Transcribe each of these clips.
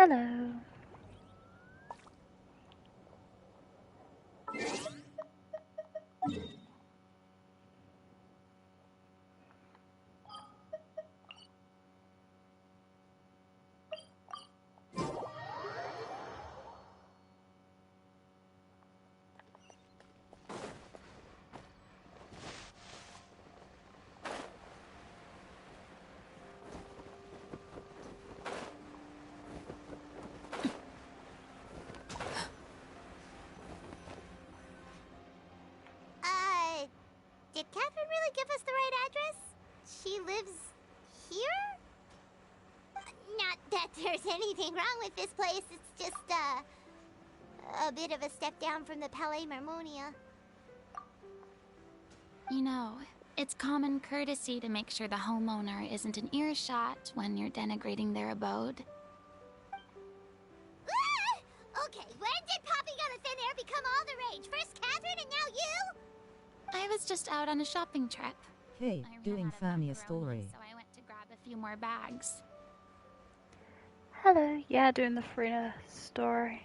Hello. Did Catherine really give us the right address? She lives here? Not that there's anything wrong with this place. It's just, a bit of a step down from the Palais Marmonia. You know, it's common courtesy to make sure the homeowner isn't in earshot when you're denigrating their abode. Ah! Okay, when did popping out of thin air become all the rage? First Catherine and now you? I was just out on a shopping trip. Hey, doing Furina story. So I went to grab a few more bags. Hello. Yeah, doing the Furina story.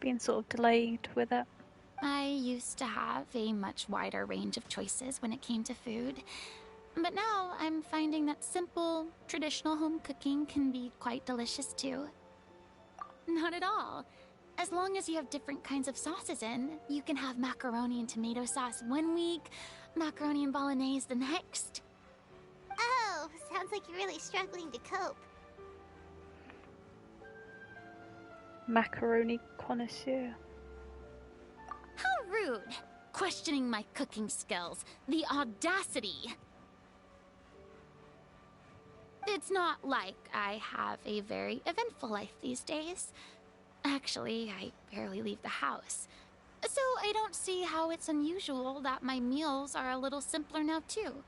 Being sort of delayed with it. I used to have a much wider range of choices when it came to food. But now I'm finding that simple, traditional home cooking can be quite delicious too. Not at all. As long as you have different kinds of sauces in, you can have macaroni and tomato sauce one week, macaroni and bolognese the next. Oh, sounds like you're really struggling to cope. Macaroni connoisseur. How rude! Questioning my cooking skills. The audacity! It's not like I have a very eventful life these days. Actually, I barely leave the house. So I don't see how it's unusual that my meals are a little simpler now too.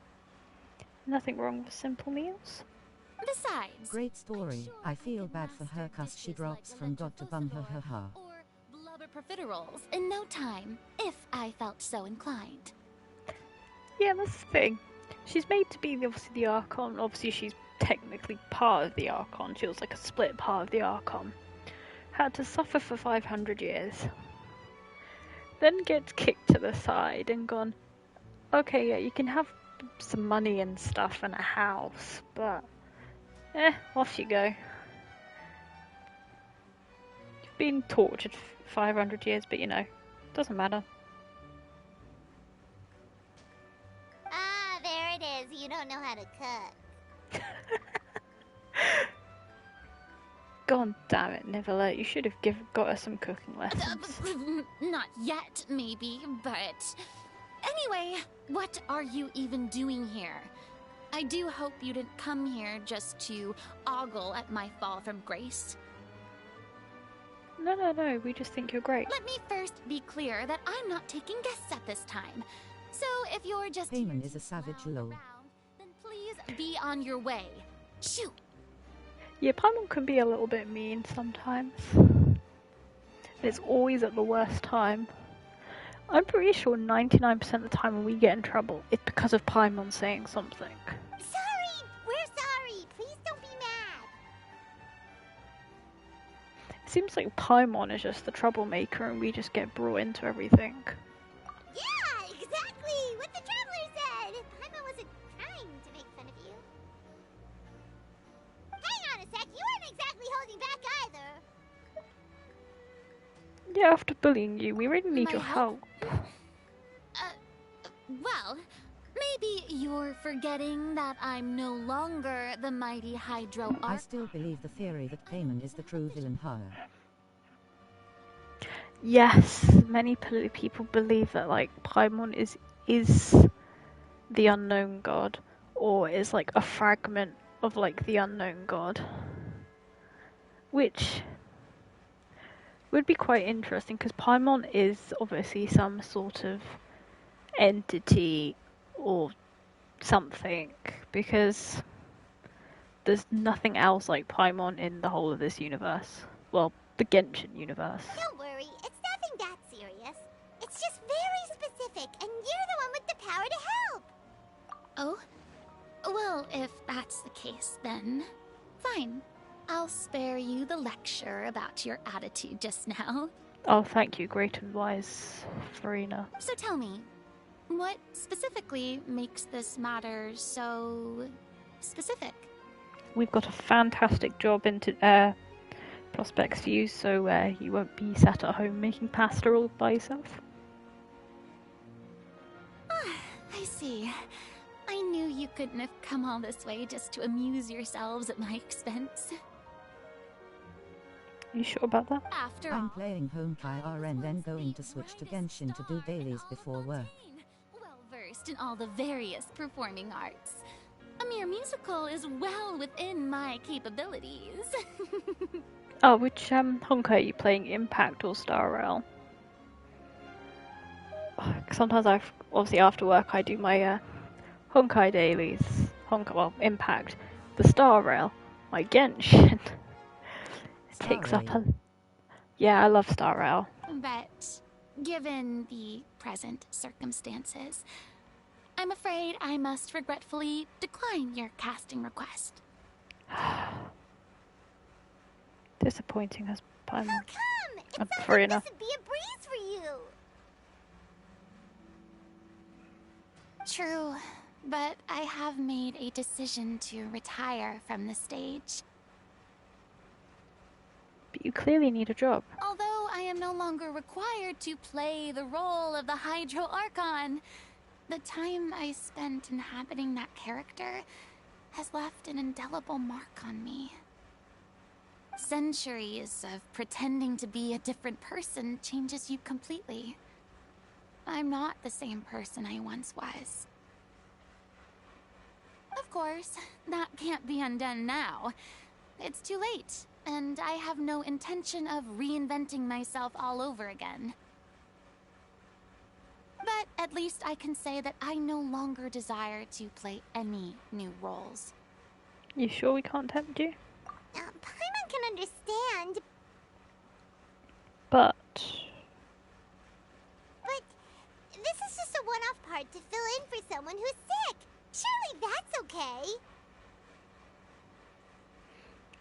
Nothing wrong with simple meals. Besides... Great story. I feel bad for her cause she drops from God to bum her. Or blubber profiteroles in no time, if I felt so inclined. Yeah, that's the thing. She's made to be obviously the Archon. Obviously she's technically part of the Archon. She was like a split part of the Archon. Had to suffer for 500 years. Then gets kicked to the side and gone, okay, yeah, you can have some money and stuff and a house, but off you go. You've been tortured for 500 years, but you know, doesn't matter. Ah, there it is. You don't know how to cook. God damn it, Nivela, you should have got her some cooking lessons. Not yet, maybe, but... Anyway, what are you even doing here? I do hope you didn't come here just to ogle at my fall from grace. No, we just think you're great. Let me first be clear that I'm not taking guests at this time. So if you're just Paimon is a savage lol. then please be on your way. Shoot! Yeah, Paimon can be a little bit mean sometimes. And it's always at the worst time. I'm pretty sure 99% of the time when we get in trouble, it's because of Paimon saying something. Sorry! We're sorry! Please don't be mad! It seems like Paimon is just the troublemaker and we just get brought into everything. Yeah, exactly! What the Traveler said! Paimon wasn't trying to make fun of you. Hang on a sec, you weren't exactly holding back either. Yeah, after bullying you, we really need My your help. Well, maybe you're forgetting that I'm no longer the mighty Hydro I Arc. still believe the theory that Paimon is the true villain her. Yes, many people believe that like Paimon is the unknown god, or is like a fragment of like the unknown god, which would be quite interesting because Paimon is obviously some sort of entity or something, because there's nothing else like Paimon in the whole of this universe. Well, the Genshin universe. Don't worry, it's nothing that serious. It's just very specific, and you're the one with the power to help. Oh? Well, if that's the case, then fine. I'll spare you the lecture about your attitude just now. Oh, thank you, great and wise Furina. So tell me, what specifically makes this matter so specific? We've got a fantastic job into prospects for you, so you won't be sat at home making pasta all by yourself. I see. I knew you couldn't have come all this way just to amuse yourselves at my expense. You sure about that? After I'm all, playing Honkai R and then going to switch to Genshin to do dailies before work. well versed in all the various performing arts. A mere musical is well within my capabilities. Oh, which Honkai are you playing, Impact or Star Rail? Sometimes obviously after work I do my Honkai dailies. Impact. The Star Rail. My Genshin. It takes up a... Yeah, I love Star Rail. But given the present circumstances, I'm afraid I must regretfully decline your casting request. Disappointing as Paimon. How come? It sounds like Furina. this would be a breeze for you. True, but I have made a decision to retire from the stage. But you clearly need a job. Although I am no longer required to play the role of the Hydro Archon, the time I spent inhabiting that character has left an indelible mark on me. Centuries of pretending to be a different person changes you completely. I'm not the same person I once was. Of course, that can't be undone now. It's too late, and I have no intention of reinventing myself all over again. But at least I can say that I no longer desire to play any new roles. You sure we can't tempt you? Paimon can understand, But... but this is just a one-off part to fill in for someone who's sick. Surely that's okay.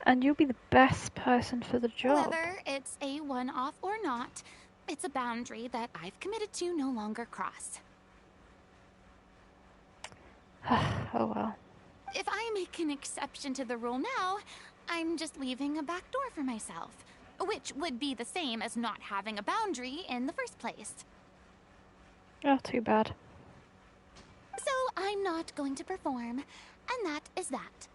And you'll be the best person for the job. Whether it's a one-off or not, it's a boundary that I've committed to no longer cross. Oh well. If I make an exception to the rule now, I'm just leaving a back door for myself, which would be the same as not having a boundary in the first place. Oh, too bad. So I'm not going to perform, and that is that.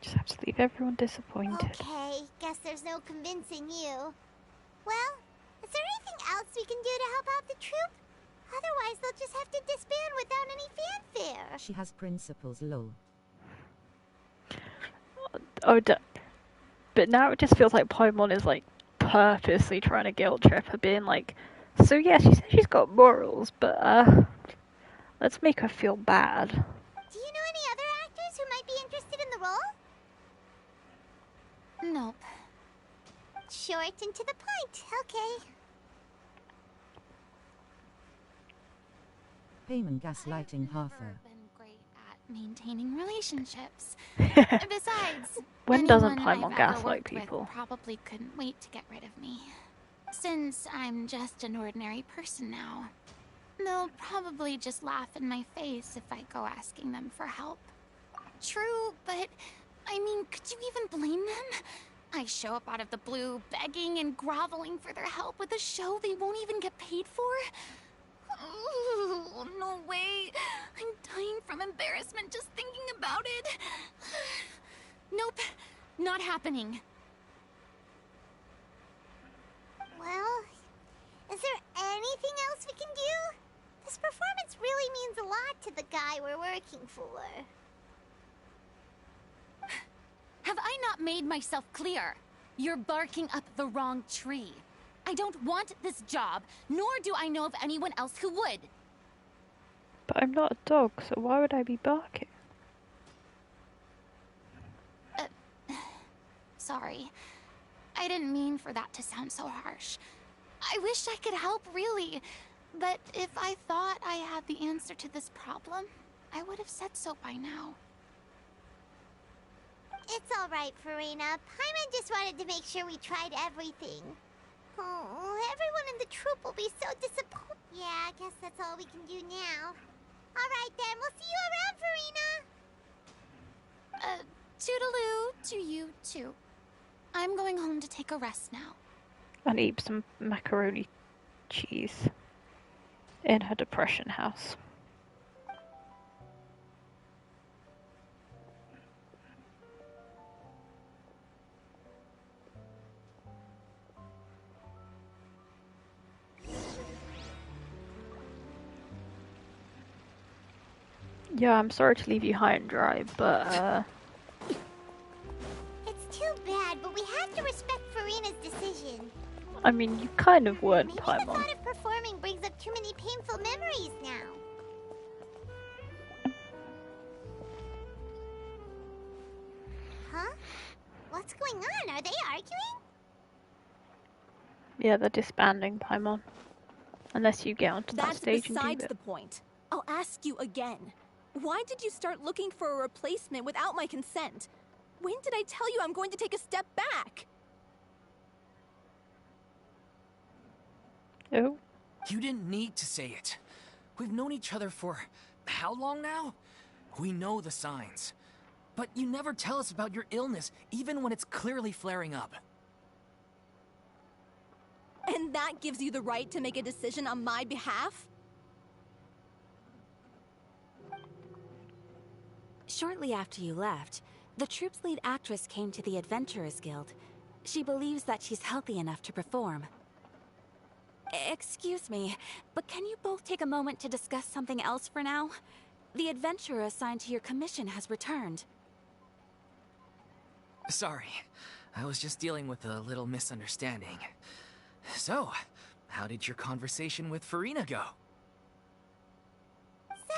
Just have to leave everyone disappointed. Okay, guess there's no convincing you. Well, is there anything else we can do to help out the troupe? Otherwise, they'll just have to disband without any fanfare. She has principles, lol. Oh, but now it just feels like Paimon is like purposely trying to guilt trip her, being like, so yeah, she says she's got morals, but let's make her feel bad. Do you know any other actors who might be interested in the role? Nope. Short and to the point, okay. Paimon gaslighting I've never Harther. been great at maintaining relationships. Besides, When doesn't anyone Paimon I've ever gaslight worked with people? probably couldn't wait to get rid of me. Since I'm just an ordinary person now, they'll probably just laugh in my face if I go asking them for help. True, but I mean, could you even blame them? I show up out of the blue, begging and groveling for their help with a show they won't even get paid for. Oh, no way. I'm dying from embarrassment just thinking about it. Nope, not happening. Well, is there anything else we can do? This performance really means a lot to the guy we're working for. Have I not made myself clear? You're barking up the wrong tree. I don't want this job, nor do I know of anyone else who would. But I'm not a dog, so why would I be barking? Sorry. I didn't mean for that to sound so harsh. I wish I could help, really. But if I thought I had the answer to this problem, I would have said so by now. all right, Furina. Paimon just wanted to make sure we tried everything. Oh, everyone in the troop will be so disappointed. Yeah, I guess that's all we can do now. All right, then. We'll see you around, Furina. Toodaloo to you too. I'm going home to take a rest now. And eat some macaroni cheese in her depression house. Yeah, I'm sorry to leave you high and dry, but It's too bad, but we have to respect Furina's decision. I mean, you kind of weren't, Maybe the Paimon. thought of performing brings up too many painful memories now. Huh? What's going on? Are they arguing? Yeah, they're disbanding, Paimon. Unless you get onto that That's stage and do besides it. the point. I'll ask you again. Why did you start looking for a replacement without my consent? When did I tell you I'm going to take a step back? Oh, You didn't need to say it. We've known each other for how long now? We know the signs. But you never tell us about your illness, even when it's clearly flaring up. And that gives you the right to make a decision on my behalf? Shortly after you left, the troop's lead actress came to the Adventurers Guild. She believes that she's healthy enough to perform. Excuse me, but can you both take a moment to discuss something else for now? The adventurer assigned to your commission has returned. Sorry, I was just dealing with a little misunderstanding. So, how did your conversation with Furina go?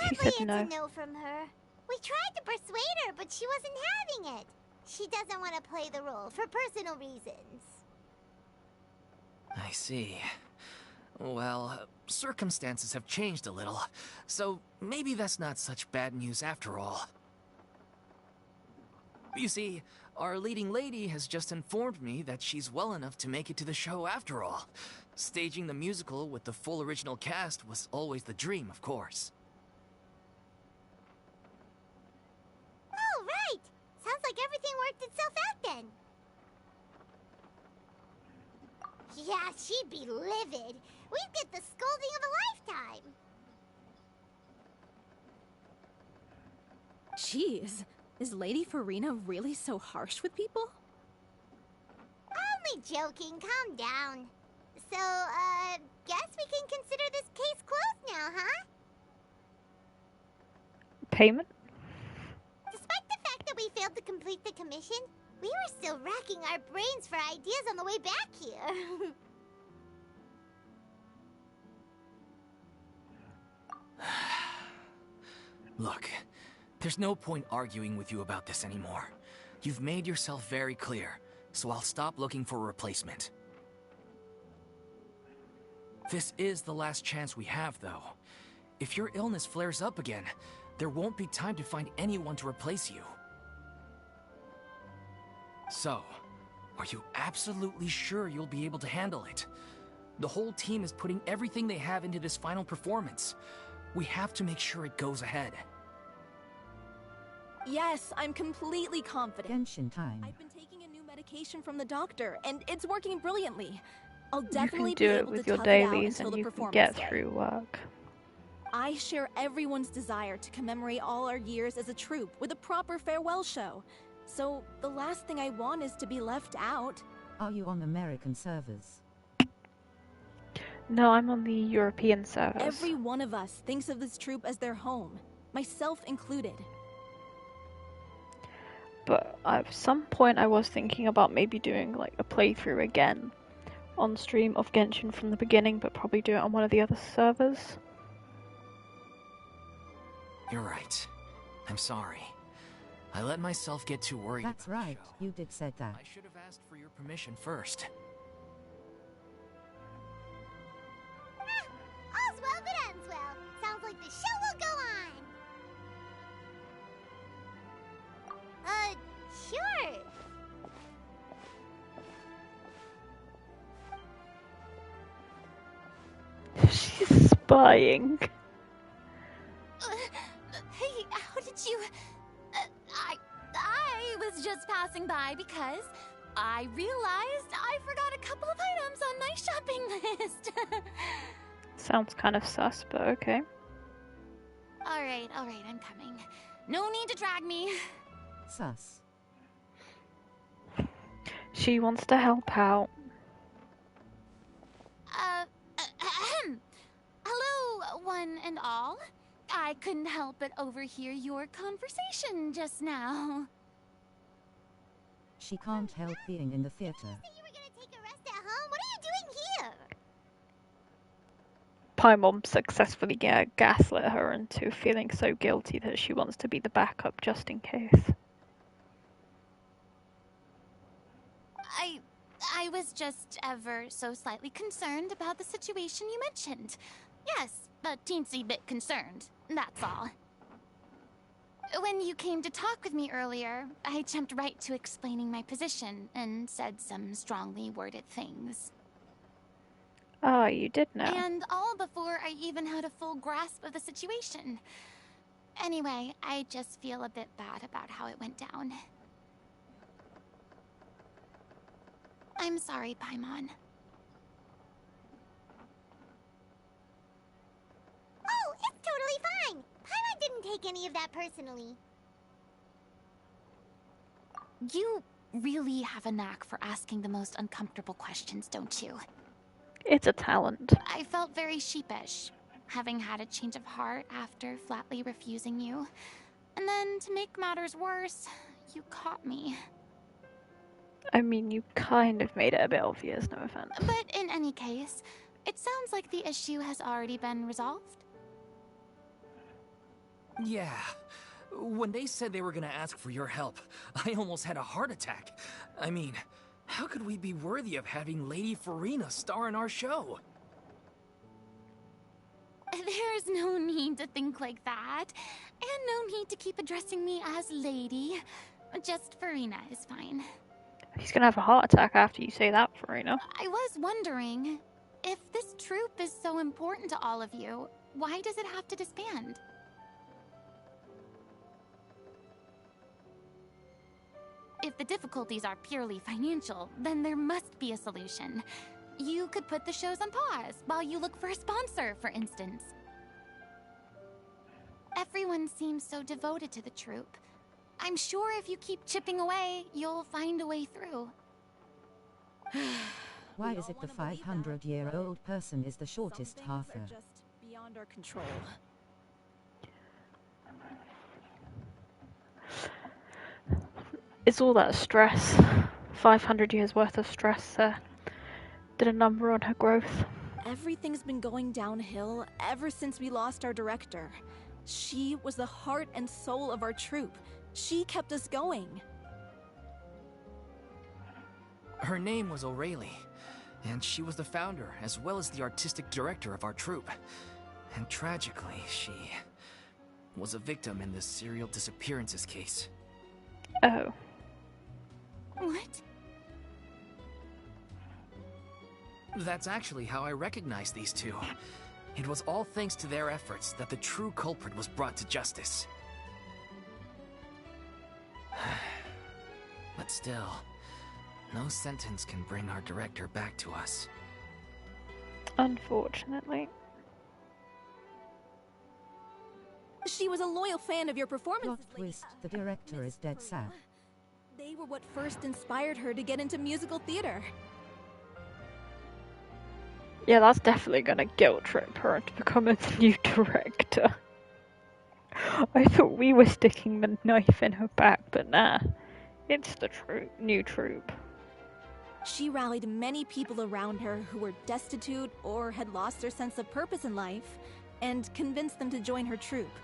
Sadly, said it's no. a no from her. We tried to persuade her, but she wasn't having it. She doesn't want to play the role for personal reasons. I see. Well, circumstances have changed a little, so maybe that's not such bad news after all. You see, our leading lady has just informed me that she's well enough to make it to the show after all. Staging the musical with the full original cast was always the dream, of course. Oh, right! Sounds like everything worked itself out then. Yeah, she'd be livid. We'd get the scolding of a lifetime. Jeez, is Lady Furina really so harsh with people? Only joking, calm down. So, guess we can consider this case closed now, huh? payment? Despite the fact that we failed to complete the commission, we were still racking our brains for ideas on the way back here. Look, there's no point arguing with you about this anymore. You've made yourself very clear, so I'll stop looking for a replacement. This is the last chance we have, though. If your illness flares up again, there won't be time to find anyone to replace you. So, are you absolutely sure you'll be able to handle it? The whole team is putting everything they have into this final performance. We have to make sure it goes ahead. Yes, I'm completely confident. Genshin time. I've been taking a new medication from the doctor, and it's working brilliantly. I'll You definitely can do be it able with to your tough it out dailies until and the you can performance get day. through work. I share everyone's desire to commemorate all our years as a troupe with a proper farewell show. So, the last thing I want is to be left out. Are you on American servers? No, I'm on the European servers. Every one of us thinks of this troupe as their home, myself included. But at some point I was thinking about maybe doing like a playthrough again on stream of Genshin from the beginning, but probably do it on one of the other servers. You're right. I'm sorry. I let myself get too worried That's about the right, show. you did said that. I should have asked for your permission first. All's well that ends well. Sounds like the show will go on. Sure. Spying. Hey, how did you... I was just passing by because I realized I forgot a couple of items on my shopping list. Sounds kind of sus, but okay. Alright, I'm coming. No need to drag me. Sus. She wants to help out. Hello, one and all. I couldn't help but overhear your conversation just now. She can't help being in the theater. You were gonna take a rest at home? What are you doing here? Paimon successfully gaslit her into feeling so guilty that she wants to be the backup just in case. I was just ever so slightly concerned about the situation you mentioned. Yes, a teensy bit concerned, that's all. When you came to talk with me earlier, I jumped right to explaining my position and said some strongly worded things. Ah, you did know. And all before I even had a full grasp of the situation. Anyway, I just feel a bit bad about how it went down. I'm sorry, Paimon. Oh, it's totally fine. Paimon didn't take any of that personally. You really have a knack for asking the most uncomfortable questions, don't you? It's a talent. I felt very sheepish, having had a change of heart after flatly refusing you. And then, to make matters worse, you caught me. I mean, you kind of made it a bit obvious, no offense. But in any case, it sounds like the issue has already been resolved. Yeah. When they said they were gonna ask for your help, I almost had a heart attack. I mean, how could we be worthy of having Lady Furina star in our show? There's no need to think like that. And no need to keep addressing me as lady. Just Furina is fine. He's gonna have a heart attack after you say that, Furina. I was wondering, if this troupe is so important to all of you, why does it have to disband? If the difficulties are purely financial, then there must be a solution. You could put the shows on pause while you look for a sponsor, for instance. Everyone seems so devoted to the troupe. I'm sure if you keep chipping away, you'll find a way through. Why is it the 500-year-old person is the shortest halfer? Are just beyond our control. It's all that stress. 500 years worth of stress did a number on her growth. Everything's been going downhill ever since we lost our director. She was the heart and soul of our troupe. She kept us going. Her name was O'Reilly, and she was the founder as well as the artistic director of our troupe. And tragically, she was a victim in the serial disappearances case. Oh. What? That's actually how I recognized these two. It was all thanks to their efforts that the true culprit was brought to justice. But still, no sentence can bring our director back to us. Unfortunately. She was a loyal fan of your performances. Plot twist, the director is dead sad. They were what first inspired her to get into musical theater. Yeah, that's definitely gonna guilt trip her to become a new director. I thought we were sticking the knife in her back, but nah. It's the new troupe. She rallied many people around her who were destitute or had lost their sense of purpose in life, and convinced them to join her troupe.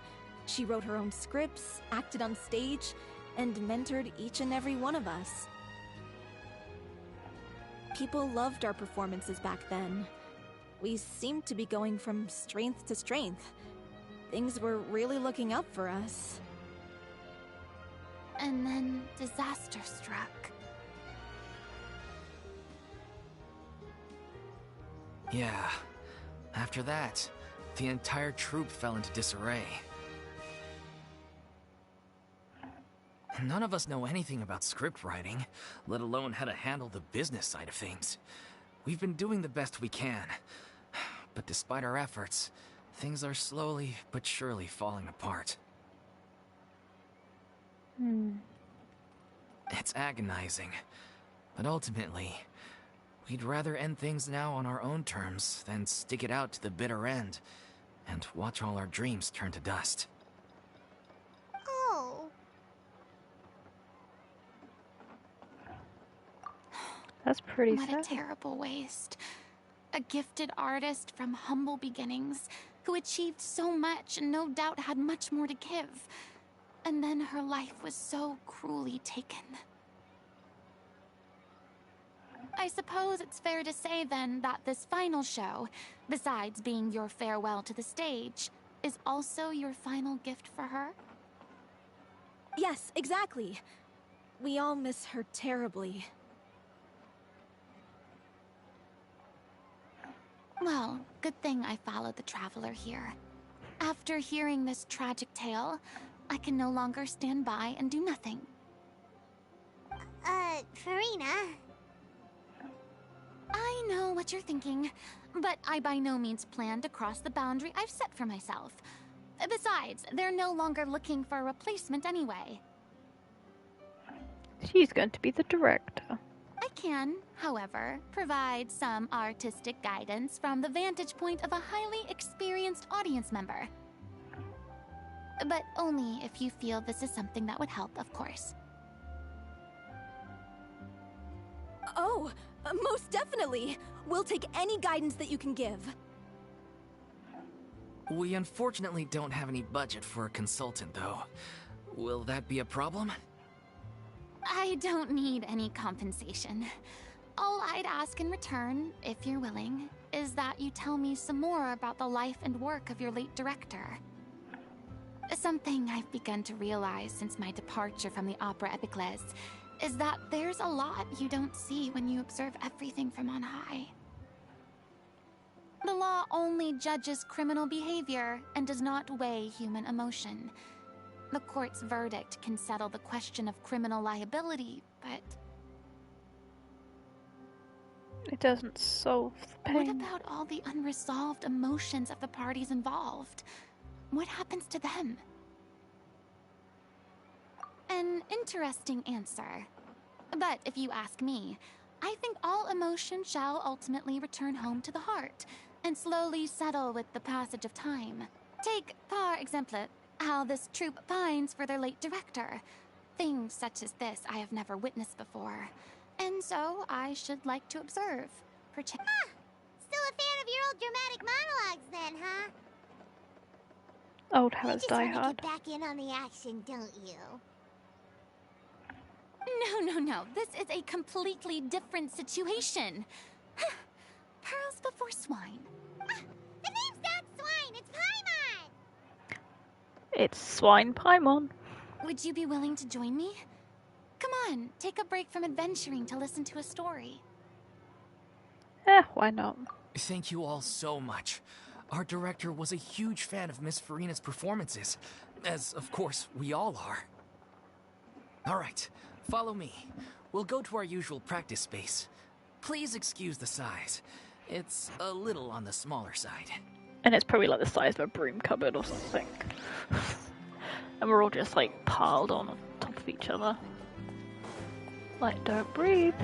She wrote her own scripts, acted on stage, and mentored each and every one of us. People loved our performances back then. We seemed to be going from strength to strength. Things were really looking up for us. And then disaster struck. Yeah. After that, the entire troop fell into disarray. None of us know anything about script writing, let alone how to handle the business side of things. We've been doing the best we can, but despite our efforts, things are slowly but surely falling apart. It's agonizing, but ultimately, we'd rather end things now on our own terms than stick it out to the bitter end and watch all our dreams turn to dust. Oh. That's pretty What sad. a terrible waste. A gifted artist from humble beginnings who achieved so much and no doubt had much more to give. And then her life was so cruelly taken. I suppose it's fair to say then that this final show, besides being your farewell to the stage, is also your final gift for her? Yes, exactly. We all miss her terribly. Well, good thing I followed the Traveler here. After hearing this tragic tale, I can no longer stand by and do nothing. Furina. I know what you're thinking, but I by no means plan to cross the boundary I've set for myself. Besides, they're no longer looking for a replacement anyway. She's going to be the director. I can, however, provide some artistic guidance from the vantage point of a highly experienced audience member. But only if you feel this is something that would help, of course. Oh, most definitely. We'll take any guidance that you can give. We unfortunately don't have any budget for a consultant, though. Will that be a problem? I don't need any compensation. All I'd ask in return, if you're willing, is that you tell me some more about the life and work of your late director. Something I've begun to realize since my departure from the Opera Epiclese is that there's a lot you don't see when you observe everything from on high. The law only judges criminal behavior and does not weigh human emotion. The court's verdict can settle the question of criminal liability, but It doesn't solve the what pain. about all the unresolved emotions of the parties involved? What happens to them? An interesting answer. But if you ask me, I think all emotion shall ultimately return home to the heart and slowly settle with the passage of time. Take, par exemple, how this troupe pines for their late director. Things such as this I have never witnessed before. And so I should like to observe. Still a fan of your old dramatic monologues then, huh? Old You habits just die want to hard. get back in on the action, don't you? No. This is a completely different situation. Pearls before swine. The name's not Swine, it's Paimon! It's Swine Paimon. Would you be willing to join me? Come on, take a break from adventuring to listen to a story. Why not? Thank you all so much. Our director was a huge fan of Miss Furina's performances, as of course we all are. Alright, follow me. We'll go to our usual practice space. Please excuse the size. It's a little on the smaller side. And it's probably like the size of a broom cupboard or something. And we're all just like piled on top of each other. Like, don't breathe.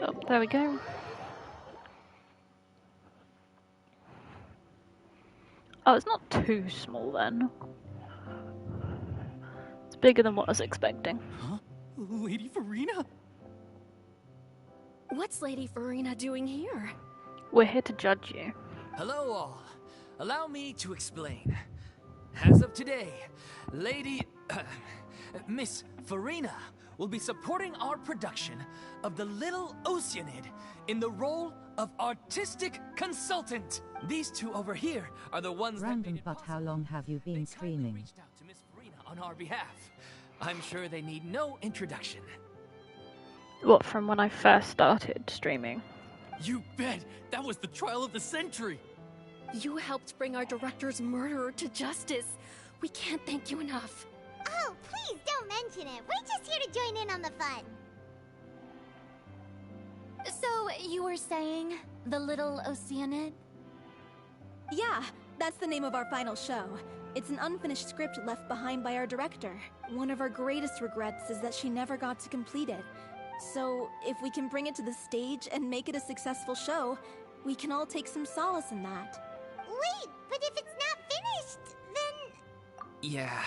Oh, there we go. Oh, it's not too small then. It's bigger than what I was expecting. Huh? Lady Furina? What's Lady Furina doing here? We're here to judge you. Hello all. Allow me to explain. As of today, Lady... Miss Furina will be supporting our production of The Little Oceanid in the role of artistic consultant. These two over here are the ones that made Random, it but how possible. long have you They been kindly streaming? reached out to Miss Furina on our behalf. I'm sure they need no introduction. What, from when I first started streaming? You bet! That was the trial of the century! You helped bring our director's murderer to justice. We can't thank you enough. Oh, please don't mention it. We're just here to join in on the fun. So, you were saying The Little Oceanid? Yeah, that's the name of our final show. It's an unfinished script left behind by our director. One of our greatest regrets is that she never got to complete it. So, if we can bring it to the stage and make it a successful show, we can all take some solace in that. Wait, but if it's not finished, then... Yeah,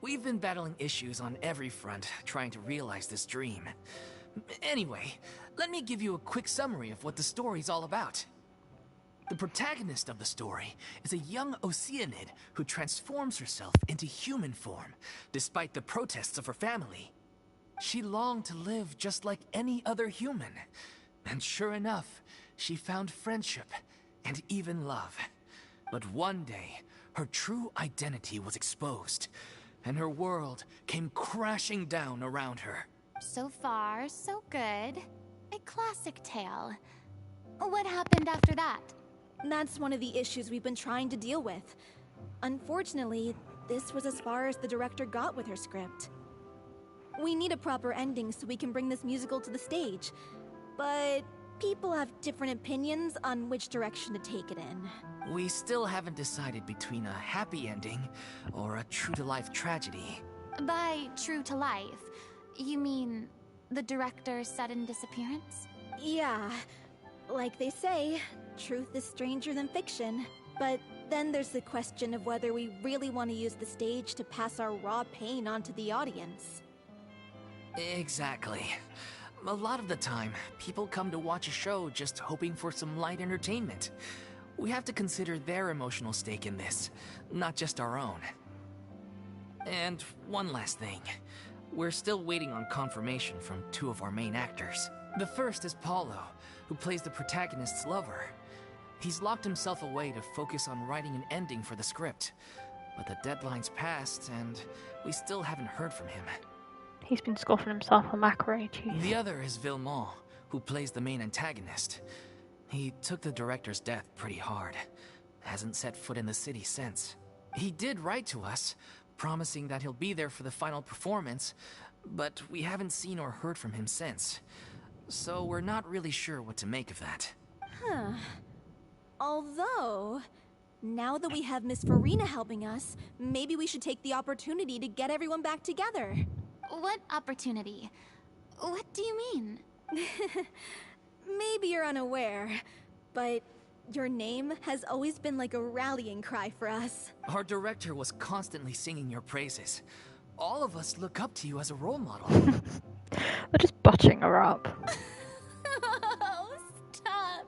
we've been battling issues on every front trying to realize this dream. Anyway, let me give you a quick summary of what the story's all about. The protagonist of the story is a young Oceanid who transforms herself into human form, despite the protests of her family. She longed to live just like any other human, and sure enough, she found friendship and even love. But one day, her true identity was exposed, and her world came crashing down around her. So far, so good. A classic tale. What happened after that? That's one of the issues we've been trying to deal with. Unfortunately, this was as far as the director got with her script. We need a proper ending so we can bring this musical to the stage, but people have different opinions on which direction to take it in. We still haven't decided between a happy ending or a true-to-life tragedy. By true to life, you mean the director's sudden disappearance? Yeah, like they say, truth is stranger than fiction. But then there's the question of whether we really want to use the stage to pass our raw pain onto the audience. Exactly. A lot of the time, people come to watch a show just hoping for some light entertainment. We have to consider their emotional stake in this, not just our own. And one last thing. We're still waiting on confirmation from two of our main actors. The first is Paulo, who plays the protagonist's lover. He's locked himself away to focus on writing an ending for the script. But the deadline's passed, and we still haven't heard from him. He's been scoffing himself on macaroni cheese. The other is Villemont, who plays the main antagonist. He took the director's death pretty hard. Hasn't set foot in the city since. He did write to us, promising that he'll be there for the final performance, but we haven't seen or heard from him since. So we're not really sure what to make of that. Huh. Although, now that we have Miss Furina helping us, maybe we should take the opportunity to get everyone back together. What opportunity? What do you mean? Maybe you're unaware, but your name has always been like a rallying cry for us. Our director was constantly singing your praises. All of us look up to you as a role model. They're just butching her up. Oh, stop.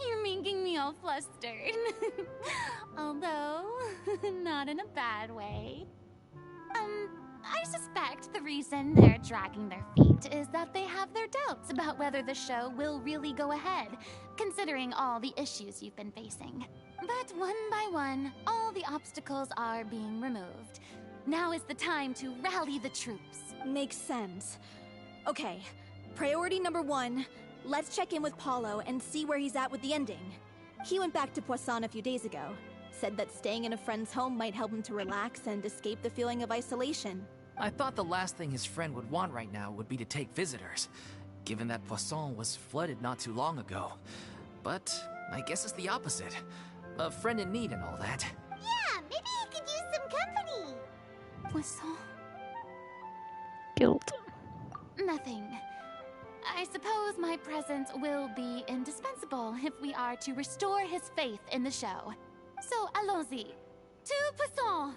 You're making me all flustered. Although, not in a bad way. I suspect the reason they're dragging their feet is that they have their doubts about whether the show will really go ahead, considering all the issues you've been facing. But one by one, all the obstacles are being removed. Now is the time to rally the troops. Makes sense. Okay, priority number 1, let's check in with Paulo and see where he's at with the ending. He went back to Poisson a few days ago. Said that staying in a friend's home might help him to relax and escape the feeling of isolation. I thought the last thing his friend would want right now would be to take visitors, given that Poisson was flooded not too long ago. But I guess it's the opposite. A friend in need and all that. Yeah, maybe he could use some company. Poisson? Guilt. Nothing. I suppose my presence will be indispensable if we are to restore his faith in the show. So, allons-y. To Poisson!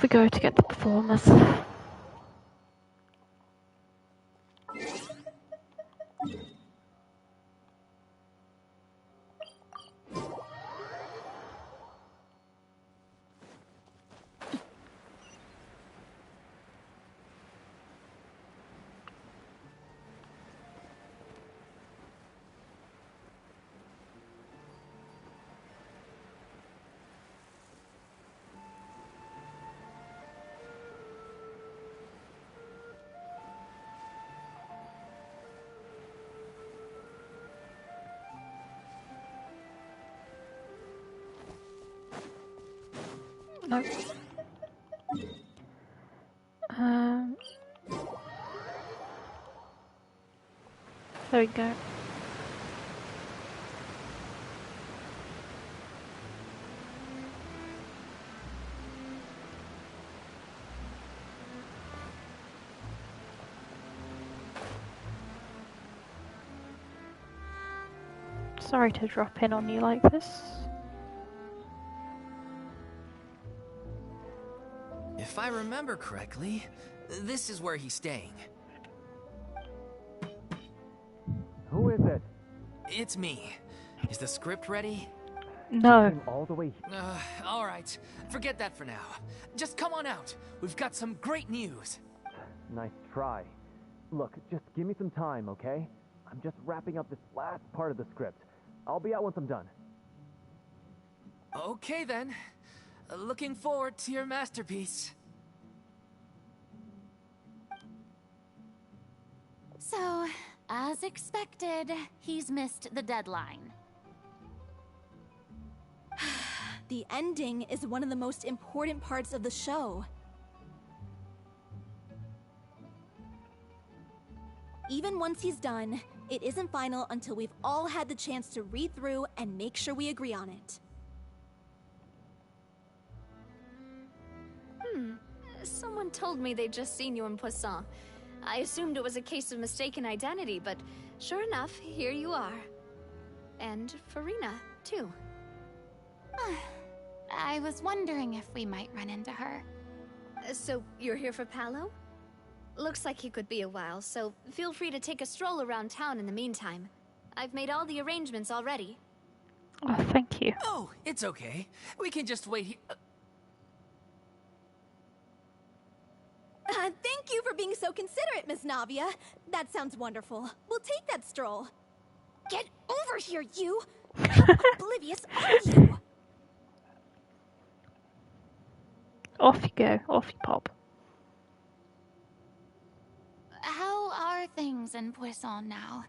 we go to get the performers. No. There we go. Sorry to drop in on you like this. If I remember correctly, this is where he's staying. Who is it? It's me. Is the script ready? No. Came all the way All right. Forget that for now. Just come on out. We've got some great news. Nice try. Look, just give me some time, okay? I'm just wrapping up this last part of the script. I'll be out once I'm done. Okay then. Looking forward to your masterpiece. So, as expected, he's missed the deadline. The ending is one of the most important parts of the show. Even once he's done, it isn't final until we've all had the chance to read through and make sure we agree on it. Someone told me they'd just seen you in Poisson. I assumed it was a case of mistaken identity, but sure enough, here you are. And Furina, too. I was wondering if we might run into her. So, you're here for Paolo? Looks like he could be a while, so feel free to take a stroll around town in the meantime. I've made all the arrangements already. Oh, thank you. Oh, it's okay. We can just wait here. Thank you for being so considerate, Miss Navia. That sounds wonderful. We'll take that stroll. Get over here, you! How oblivious are you? Off you go. Off you pop. How are things in Poisson now?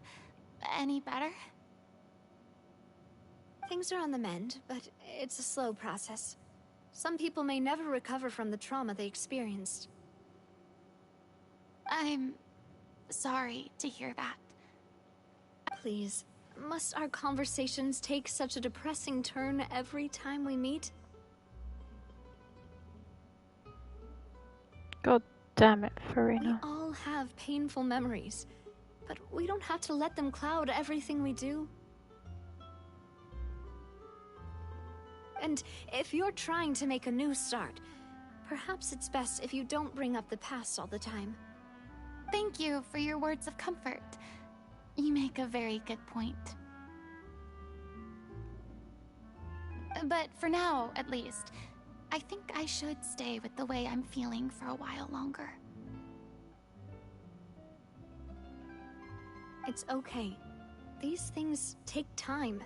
Any better? Things are on the mend, but it's a slow process. Some people may never recover from the trauma they experienced. I'm sorry to hear that. Please, must our conversations take such a depressing turn every time we meet? God damn it, We Furina. all have painful memories, but we don't have to let them cloud everything we do. And if you're trying to make a new start, perhaps it's best if you don't bring up the past all the time. Thank you for your words of comfort. You make a very good point. But for now, at least, I think I should stay with the way I'm feeling for a while longer. It's okay. These things take time.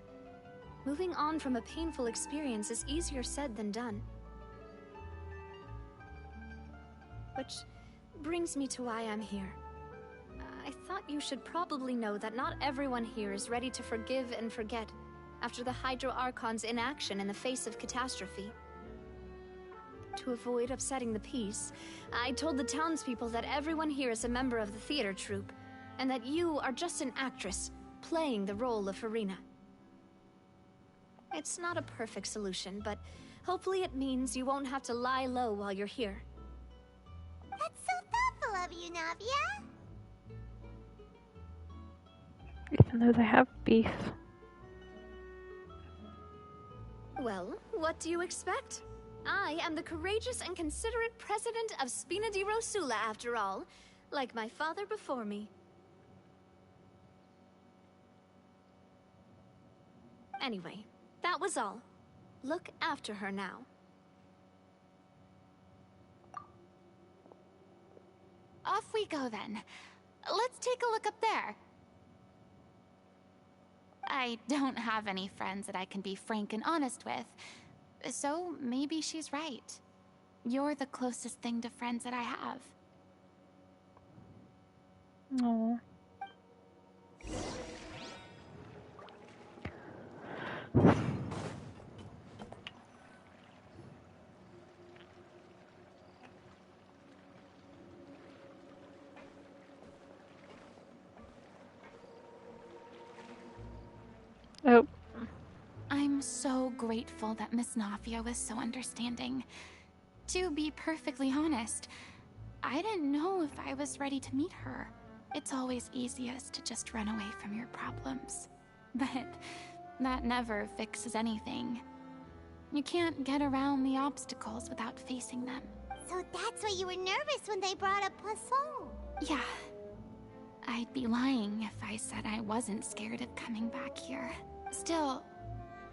Moving on from a painful experience is easier said than done. Which brings me to why I'm here. I thought you should probably know that not everyone here is ready to forgive and forget after the Hydro Archon's inaction in the face of catastrophe. To avoid upsetting the peace, I told the townspeople that everyone here is a member of the theater troupe, and that you are just an actress playing the role of Furina. It's not a perfect solution, but hopefully it means you won't have to lie low while you're here. That's so thoughtful of you, Navia. Even though they have beef. Well, what do you expect? I am the courageous and considerate president of Spina di Rosula, after all, like my father before me. Anyway, that was all. Look after her now. Off we go then. Let's take a look up there. I don't have any friends that I can be frank and honest with, so maybe she's right. You're the closest thing to friends that I have. No. Oh. I'm so grateful that Miss Nafia was so understanding. To be perfectly honest, I didn't know if I was ready to meet her. It's always easiest to just run away from your problems. But that never fixes anything. You can't get around the obstacles without facing them. So that's why you were nervous when they brought up Poisson. Yeah. I'd be lying if I said I wasn't scared of coming back here. Still,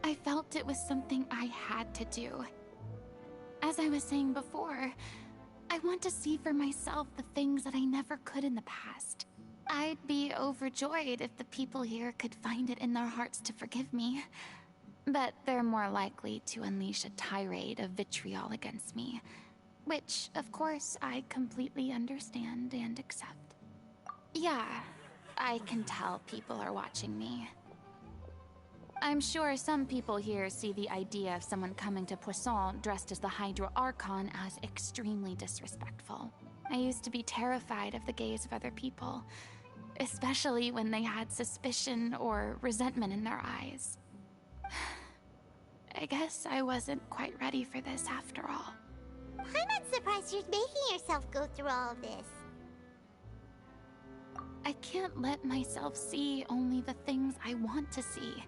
I felt it was something I had to do. As I was saying before, I want to see for myself the things that I never could in the past. I'd be overjoyed if the people here could find it in their hearts to forgive me. But they're more likely to unleash a tirade of vitriol against me. Which, of course, I completely understand and accept. Yeah, I can tell people are watching me. I'm sure some people here see the idea of someone coming to Poisson dressed as the Hydro Archon as extremely disrespectful. I used to be terrified of the gaze of other people, especially when they had suspicion or resentment in their eyes. I guess I wasn't quite ready for this after all. I'm not surprised you're making yourself go through all of this. I can't let myself see only the things I want to see.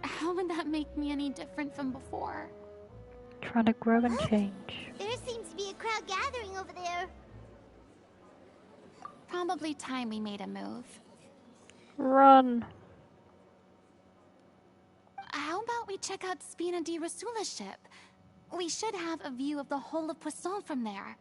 How would that make me any different from before? Trying to grow and change. There seems to be a crowd gathering over there. Probably time we made a move. Run. How about we check out Spina di Rosula's ship? We should have a view of the whole of Poisson from there.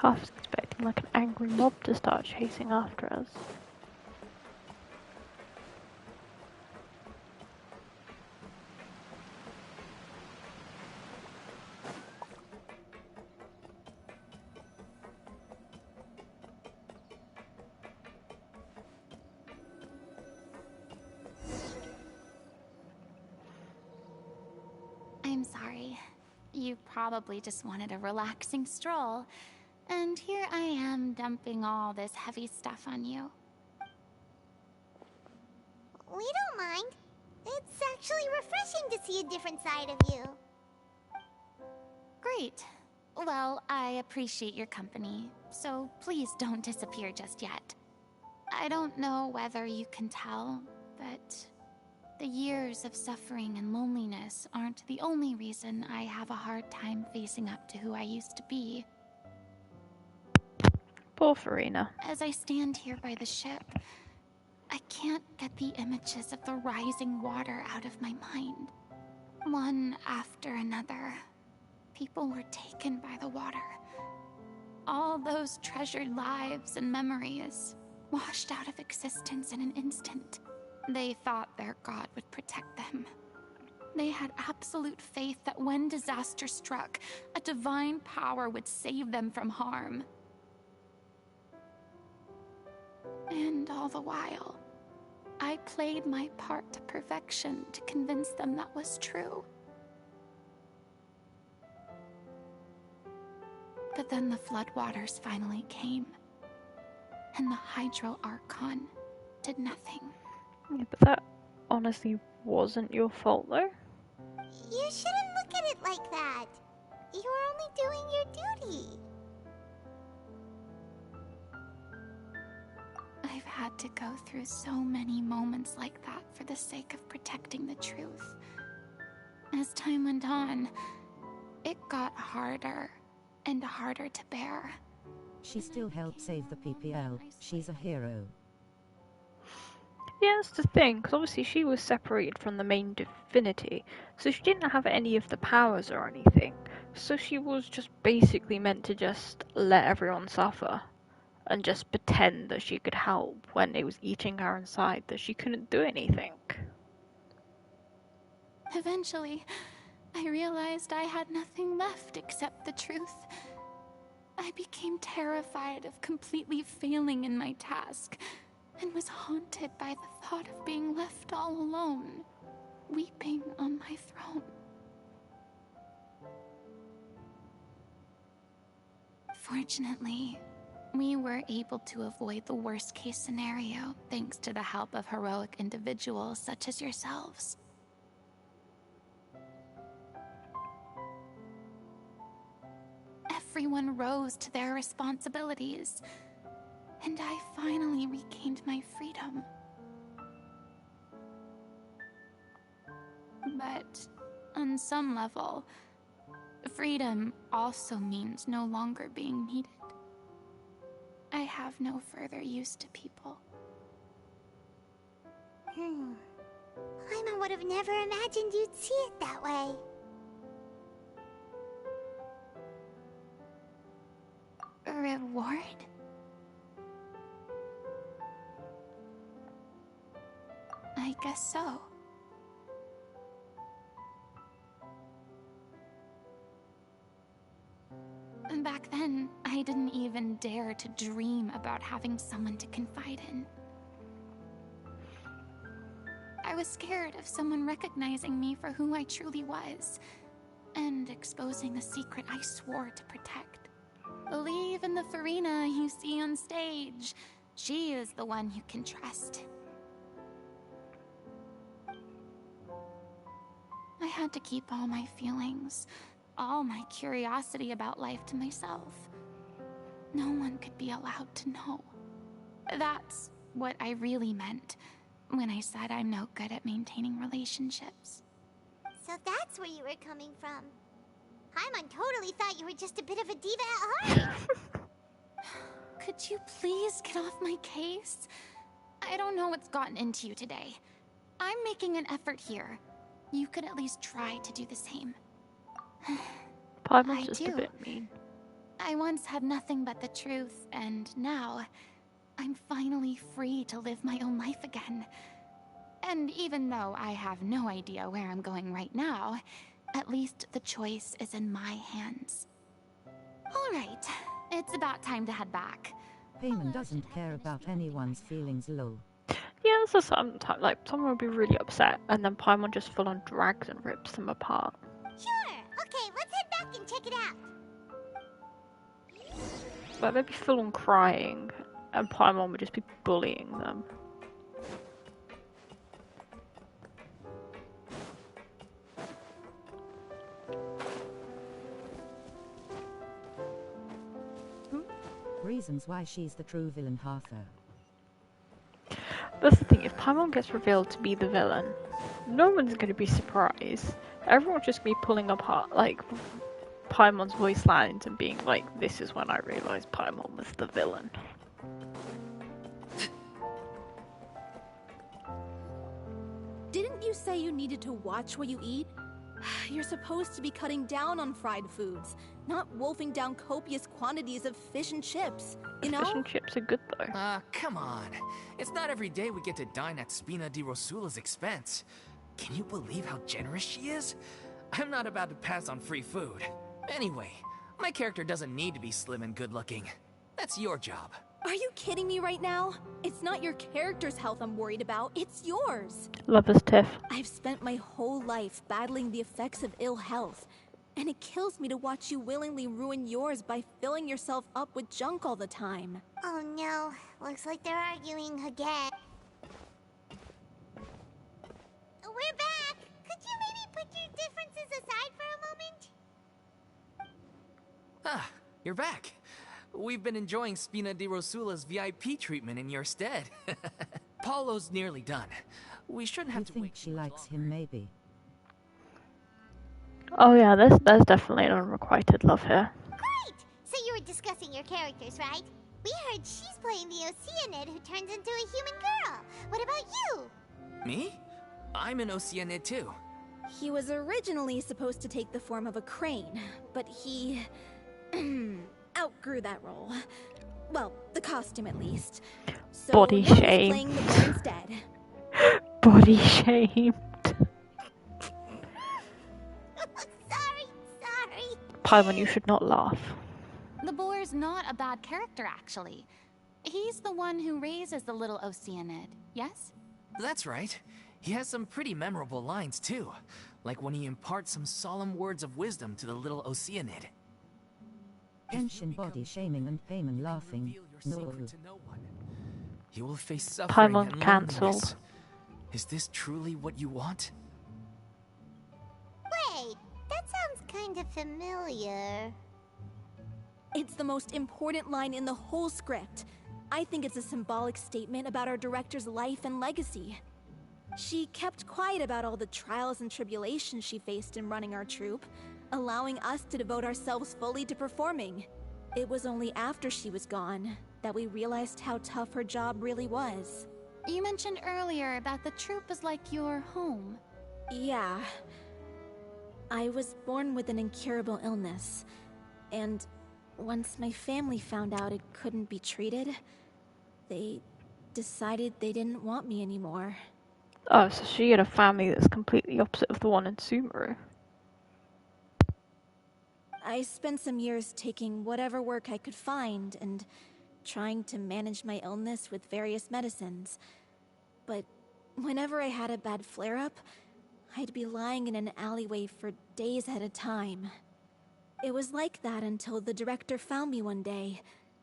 Half expecting like an angry mob to start chasing after us. I'm sorry. You probably just wanted a relaxing stroll. And here I am dumping all this heavy stuff on you. We don't mind. It's actually refreshing to see a different side of you. Great. Well, I appreciate your company, so please don't disappear just yet. I don't know whether you can tell, but the years of suffering and loneliness aren't the only reason I have a hard time facing up to who I used to be. Poor Furina. As I stand here by the ship, I can't get the images of the rising water out of my mind. One after another, people were taken by the water. All those treasured lives and memories washed out of existence in an instant. They thought their god would protect them. They had absolute faith that when disaster struck, a divine power would save them from harm. And all the while, I played my part to perfection to convince them that was true. But then the floodwaters finally came, and the Hydro Archon did nothing. Yeah, but that honestly wasn't your fault, though. You shouldn't look at it like that. You were only doing your duty. had to go through so many moments like that for the sake of protecting the truth. As time went on, it got harder and harder to bear. She still helped save the PPL. She's a hero. Yeah, that's the thing, because obviously she was separated from the main divinity, so she didn't have any of the powers or anything. So she was just basically meant to just let everyone suffer and just pretend that she could help when it was eating her inside, that she couldn't do anything. Eventually, I realized I had nothing left except the truth. I became terrified of completely failing in my task, and was haunted by the thought of being left all alone, weeping on my throne. Fortunately, we were able to avoid the worst-case scenario thanks to the help of heroic individuals such as yourselves. Everyone rose to their responsibilities, and I finally regained my freedom. But on some level, freedom also means no longer being needed. I have no further use to people. Paimon would have never imagined you'd see it that way. A reward? I guess so. Back then, I didn't even dare to dream about having someone to confide in. I was scared of someone recognizing me for who I truly was, and exposing the secret I swore to protect. Believe in the Furina you see on stage. She is the one you can trust. I had to keep all my feelings, all my curiosity about life to myself. No one could be allowed to know. That's what I really meant when I said I'm no good at maintaining relationships. So that's where you were coming from. Paimon totally thought you were just a bit of a diva at heart. Could you please get off my case? I don't know what's gotten into you today. I'm making an effort here. You could at least try to do the same. Paimon's just a bit mean. I once had nothing but the truth, and now I'm finally free to live my own life again. And even though I have no idea where I'm going right now, at least the choice is in my hands. All right, it's about time to head back. Paimon doesn't care about anyone's feelings, lol. Yeah, so sometimes, like, someone would be really upset, and then Paimon just full on drags and rips them apart. Sure. Okay, let's head back and check it out. Like, they'd be full on crying, and Paimon would just be bullying them. Reasons why she's the true villain, Arthur. That's the thing, if Paimon gets revealed to be the villain, no one's going to be surprised. Everyone's just going to be pulling apart, like, Paimon's voice lines and being like, this is when I realised Paimon was the villain. Didn't you say you needed to watch what you eat? You're supposed to be cutting down on fried foods, not wolfing down copious quantities of fish and chips, you know? Fish and chips are good though. Come on. It's not every day we get to dine at Spina di Rosula's expense. Can you believe how generous she is? I'm not about to pass on free food. Anyway, my character doesn't need to be slim and good-looking. That's your job. Are you kidding me right now? It's not your character's health I'm worried about, it's yours. Love this tiff. I've spent my whole life battling the effects of ill health, and it kills me to watch you willingly ruin yours by filling yourself up with junk all the time. Oh no, looks like they're arguing again. We're back! Could you maybe put your differences aside for a moment? Ah, you're back. We've been enjoying Spina di Rosula's VIP treatment in your stead. Paulo's nearly done. We shouldn't have You to think wait she much likes longer. him, maybe? Oh yeah, there's definitely an unrequited love here. Great! So you were discussing your characters, right? We heard she's playing the Oceanid who turns into a human girl. What about you? Me? I'm an Oceanid too. He was originally supposed to take the form of a crane, but he outgrew that role. Well, the costume at least. So Body now shame. he's playing the boy instead. Body shame. Sorry. Paimon, you should not laugh. The boar's not a bad character, actually. He's the one who raises the little Oceanid, yes? That's right. He has some pretty memorable lines too. Like when he imparts some solemn words of wisdom to the little Oceanid. Genshin body shaming and Paimon laughing. No. You will face suffering Paimon and cancelled. loneliness. Is this truly what you want? Wait, that sounds kind of familiar. It's the most important line in the whole script. I think it's a symbolic statement about our director's life and legacy. She kept quiet about all the trials and tribulations she faced in running our troupe, allowing us to devote ourselves fully to performing. It was only after she was gone that we realized how tough her job really was. You mentioned earlier that the troupe is like your home. Yeah. I was born with an incurable illness, and once my family found out it couldn't be treated, they decided they didn't want me anymore. Oh, so she had a family that's completely opposite of the one in Sumeru. I spent some years taking whatever work I could find and trying to manage my illness with various medicines. But whenever I had a bad flare-up, I'd be lying in an alleyway for days at a time. It was like that until the director found me one day.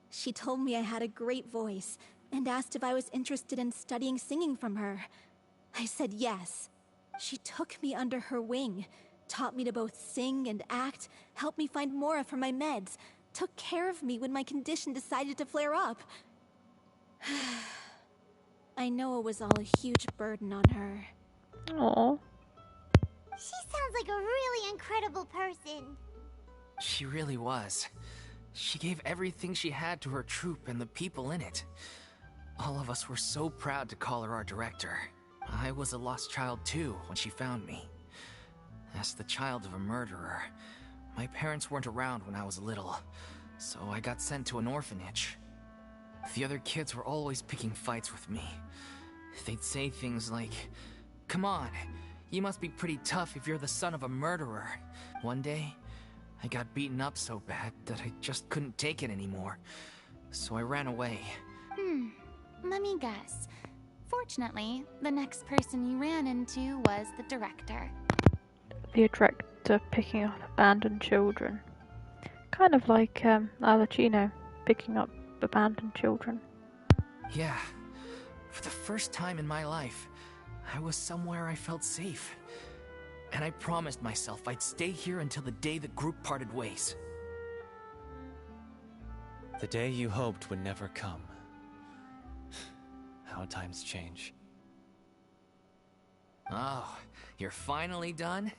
She told me I had a great voice and asked if I was interested in studying singing from her. I said yes. She took me under her wing, taught me to both sing and act, helped me find Mora for my meds, took care of me when my condition decided to flare up. I know it was all a huge burden on her. Aww. She sounds like a really incredible person. She really was. She gave everything she had to her troupe and the people in it. All of us were so proud to call her our director. I was a lost child too when she found me. As the child of a murderer, my parents weren't around when I was little, so I got sent to an orphanage. The other kids were always picking fights with me. They'd say things like, "Come on, you must be pretty tough if you're the son of a murderer." One day, I got beaten up so bad that I just couldn't take it anymore, so I ran away. Let me guess. Fortunately, the next person you ran into was the director. The director picking up abandoned children. Kind of like Alicino picking up abandoned children. Yeah, for the first time in my life, I was somewhere I felt safe. And I promised myself I'd stay here until the day the group parted ways. The day you hoped would never come. How times change. Oh, you're finally done?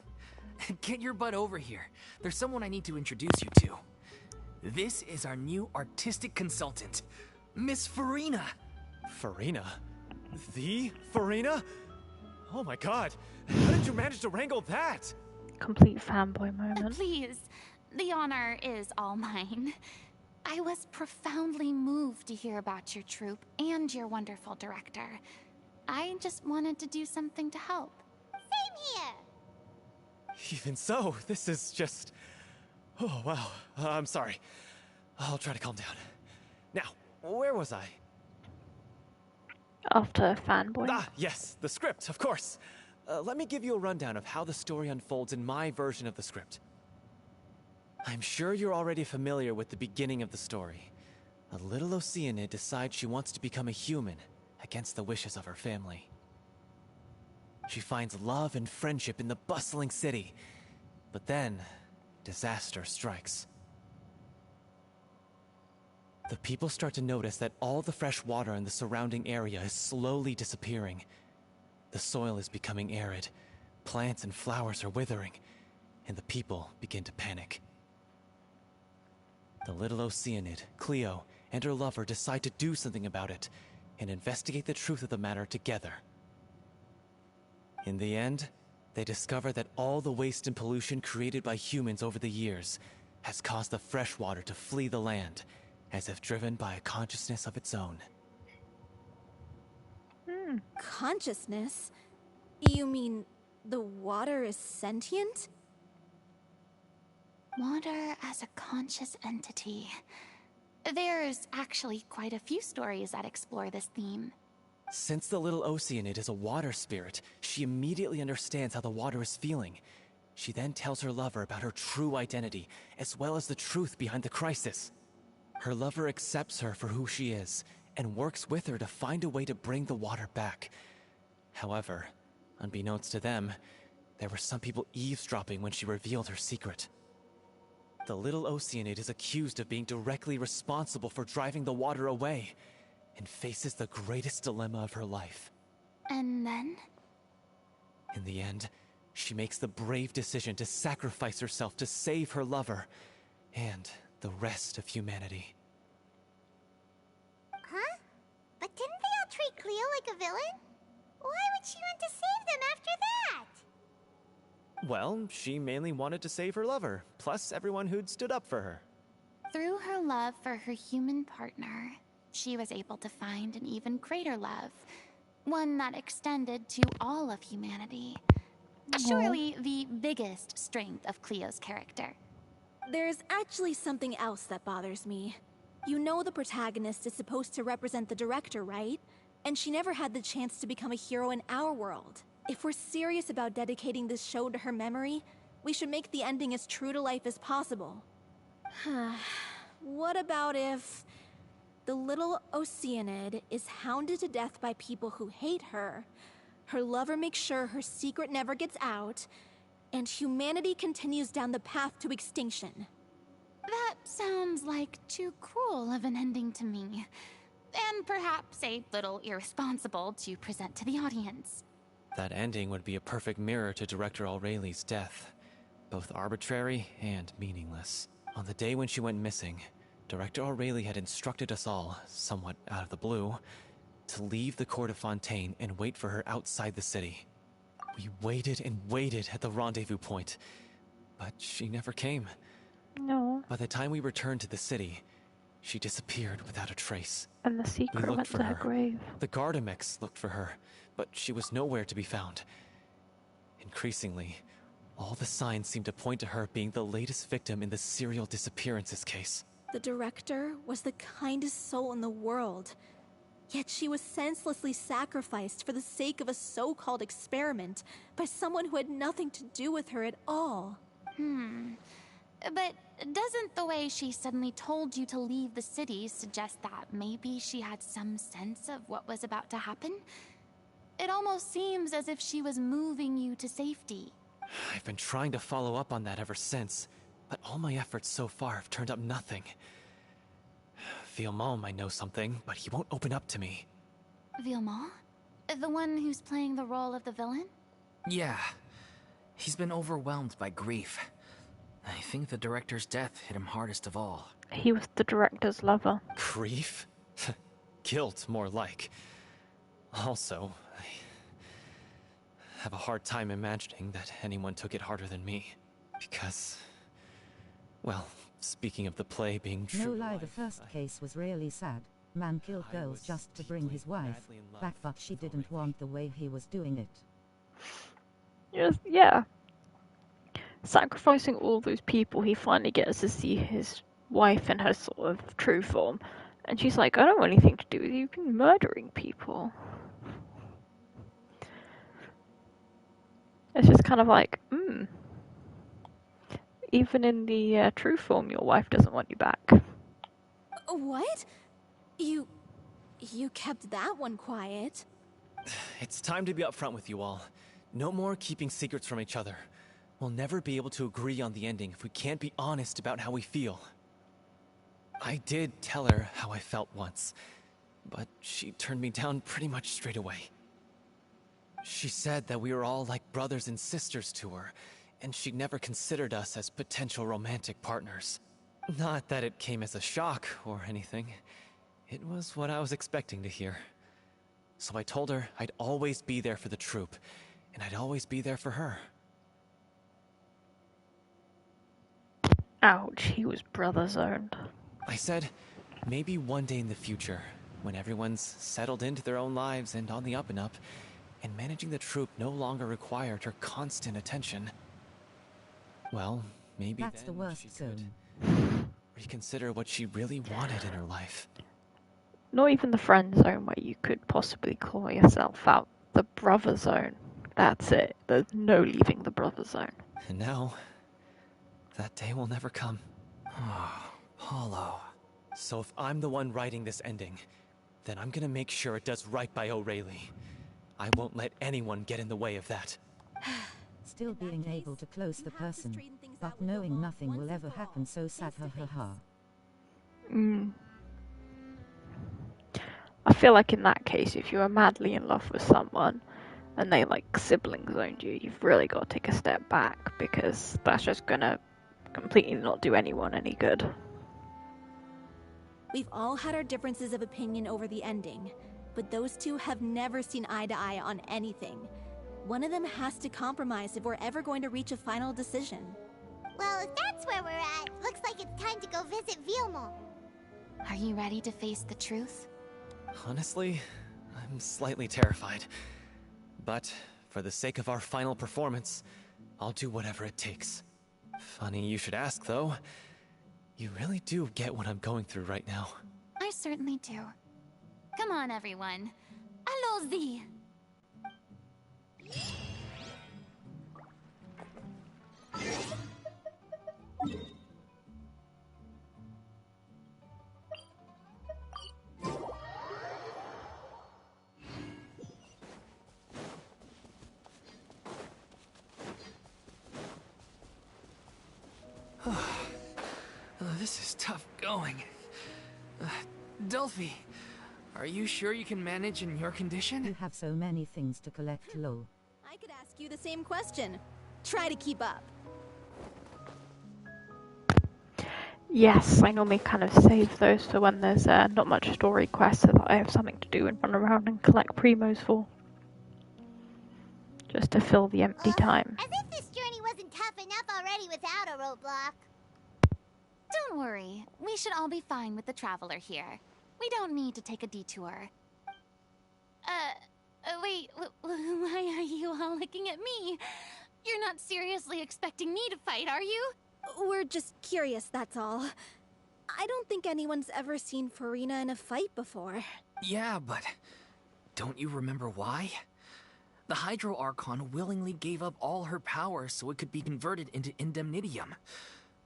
Get your butt over here. There's someone I need to introduce you to. This is our new artistic consultant, Miss Furina. Furina? The Furina? Oh my god, how did you manage to wrangle that? Complete fanboy moment. Please, the honor is all mine. I was profoundly moved to hear about your troupe and your wonderful director. I just wanted to do something to help. Same here. Even so, this is just... Oh, wow. I'm sorry. I'll try to calm down. Now, where was I? After fanboy. Ah, yes, the script, of course. Let me give you a rundown of how the story unfolds in my version of the script. I'm sure you're already familiar with the beginning of the story. A little Oceanid decides she wants to become a human, against the wishes of her family. She finds love and friendship in the bustling city, but then, disaster strikes. the people start to notice that all the fresh water in the surrounding area is slowly disappearing. The soil is becoming arid, plants and flowers are withering, and the people begin to panic. The little Oceanid, Cleo, and her lover decide to do something about it and investigate the truth of the matter together. In the end, they discover that all the waste and pollution created by humans over the years has caused the fresh water to flee the land, as if driven by a consciousness of its own. Consciousness? You mean the water is sentient? Water as a conscious entity. There's actually quite a few stories that explore this theme. Since the little Oceanid is a water spirit, she immediately understands how the water is feeling. She then tells her lover about her true identity, as well as the truth behind the crisis. Her lover accepts her for who she is, and works with her to find a way to bring the water back. However, unbeknownst to them, there were some people eavesdropping when she revealed her secret. The little Oceanid is accused of being directly responsible for driving the water away, and faces the greatest dilemma of her life. And then? In the end, she makes the brave decision to sacrifice herself to save her lover, and the rest of humanity. Huh? But didn't they all treat Cleo like a villain? Why would she want to save them after that? Well, she mainly wanted to save her lover, plus everyone who'd stood up for her. Through her love for her human partner, she was able to find an even greater love, one that extended to all of humanity. Surely the biggest strength of Cleo's character. There's actually something else that bothers me. You know the protagonist is supposed to represent the director, right? And she never had the chance to become a hero in our world. If we're serious about dedicating this show to her memory, we should make the ending as true to life as possible. What about if the little Oceanid is hounded to death by people who hate her, her lover makes sure her secret never gets out, and humanity continues down the path to extinction? That sounds like too cruel of an ending to me, and perhaps a little irresponsible to present to the audience. That ending would be a perfect mirror to Director Aureli's death, both arbitrary and meaningless. On the day when she went missing, Director Aureli had instructed us all, somewhat out of the blue, to leave the court of Fontaine and wait for her outside the city. We waited and waited at the rendezvous point, but she never came. No. By the time we returned to the city, she disappeared without a trace. And the secret went to her grave. The Gardamex looked for her, but she was nowhere to be found. Increasingly, all the signs seemed to point to her being the latest victim in the serial disappearances case. The director was the kindest soul in the world, yet she was senselessly sacrificed for the sake of a so-called experiment by someone who had nothing to do with her at all. But doesn't the way she suddenly told you to leave the city suggest that maybe she had some sense of what was about to happen? It almost seems as if she was moving you to safety. I've been trying to follow up on that ever since, but all my efforts so far have turned up nothing. Villemont might know something, but he won't open up to me. Villemont? The one who's playing the role of the villain? Yeah. He's been overwhelmed by grief. I think the director's death hit him hardest of all. He was the director's lover. Grief? Guilt, more like. Also, I have a hard time imagining that anyone took it harder than me. Because, well, speaking of the play being true. No lie, the first case was really sad. Man killed girls just to bring his wife back, but she didn't want the way he was doing it. Yes, yeah. Sacrificing all those people, he finally gets to see his wife in her sort of true form. And she's like, I don't want anything to do with you. You've been murdering people. It's just kind of like, even in the true form, your wife doesn't want you back. What? You kept that one quiet. It's time to be upfront with you all. No more keeping secrets from each other. We'll never be able to agree on the ending if we can't be honest about how we feel. I did tell her how I felt once, but she turned me down pretty much straight away. She said that we were all like brothers and sisters to her, and she never considered us as potential romantic partners. Not that it came as a shock or anything. It was what I was expecting to hear. So I told her I'd always be there for the troop, and I'd always be there for her. Ouch, he was brother zoned. I said, maybe one day in the future, when everyone's settled into their own lives and on the up and up, and managing the troop no longer required her constant attention. Well, maybe that's then the worst she zone. could reconsider what she really wanted in her life. Not even the friend zone where you could possibly call yourself out. The brother zone. That's it. There's no leaving the brother zone. And now, that day will never come. Oh, Paulo. So if I'm the one writing this ending, then I'm gonna make sure it does right by O'Reilly. I won't let anyone get in the way of that. Still being able to close the person, but knowing nothing will ever happen, so sad, ha ha ha. I feel like in that case, if you are madly in love with someone and they like sibling zoned you, you've really got to take a step back, because that's just gonna completely not do anyone any good. We've all had our differences of opinion over the ending, but those two have never seen eye to eye on anything. One of them has to compromise if we're ever going to reach a final decision. Well, if that's where we're at, looks like it's time to go visit Vilmo. Are you ready to face the truth? Honestly, I'm slightly terrified. But for the sake of our final performance, I'll do whatever it takes. Funny you should ask, though. You really do get what I'm going through right now. I certainly do. Come on, everyone. Allons-y! This is tough going. Delphi, are you sure you can manage in your condition? You have so many things to collect, lol. I could ask you the same question. Try to keep up. Yes, I normally kind of save those for when there's not much story quests, so that I have something to do and run around and collect primos for. Just to fill the empty time. As if this journey wasn't tough enough already without a roadblock. Don't worry. We should all be fine with the traveler here. We don't need to take a detour. Wait, why are you all looking at me? You're not seriously expecting me to fight, are you? We're just curious, that's all. I don't think anyone's ever seen Furina in a fight before. Yeah, but don't you remember why? The Hydro Archon willingly gave up all her power so it could be converted into indemnitium.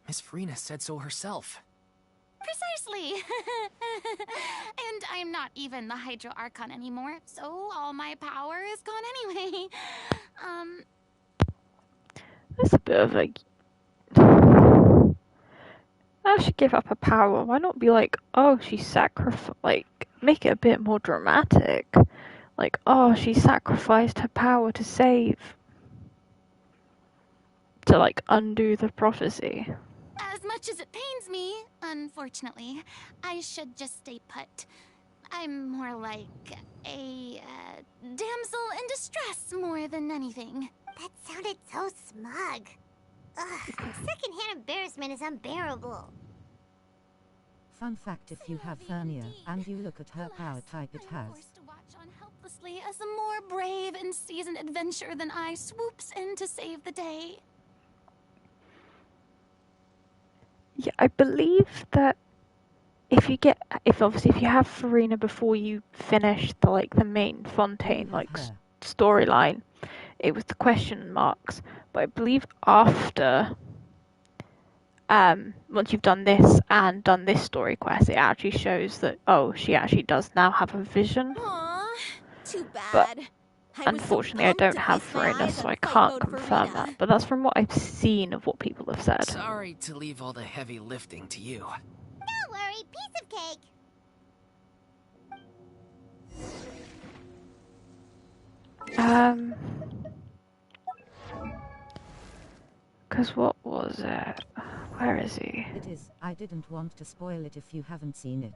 Miss Furina said so herself. Precisely! And I'm not even the Hydro Archon anymore, so all my power is gone anyway. That's a bit of a... How she give up her power? Why not be like, oh, she sacrificed... Like, make it a bit more dramatic. Like, oh, she sacrificed her power to save... To, like, undo the prophecy. As much as it pains me, unfortunately, I should just stay put. I'm more like a damsel in distress more than anything. That sounded so smug. Ugh, secondhand embarrassment is unbearable. Fun fact, if you have Furina and you look at her power type, it has. Forced to watch on helplessly as a more brave and seasoned adventurer than I swoops in to save the day. Yeah, I believe that if you have Furina before you finish the main Fontaine storyline, it was the question marks. But I believe after, once you've done this and done this story quest, it actually shows that she actually does now have a vision. Aww, too bad. But unfortunately, I don't have Furina, so I can't confirm that. But that's from what I've seen of what people have said. Sorry to leave all the heavy lifting to you. Don't worry, cherry piece of cake. Because what was it? Where is he? It is. I didn't want to spoil it if you haven't seen it.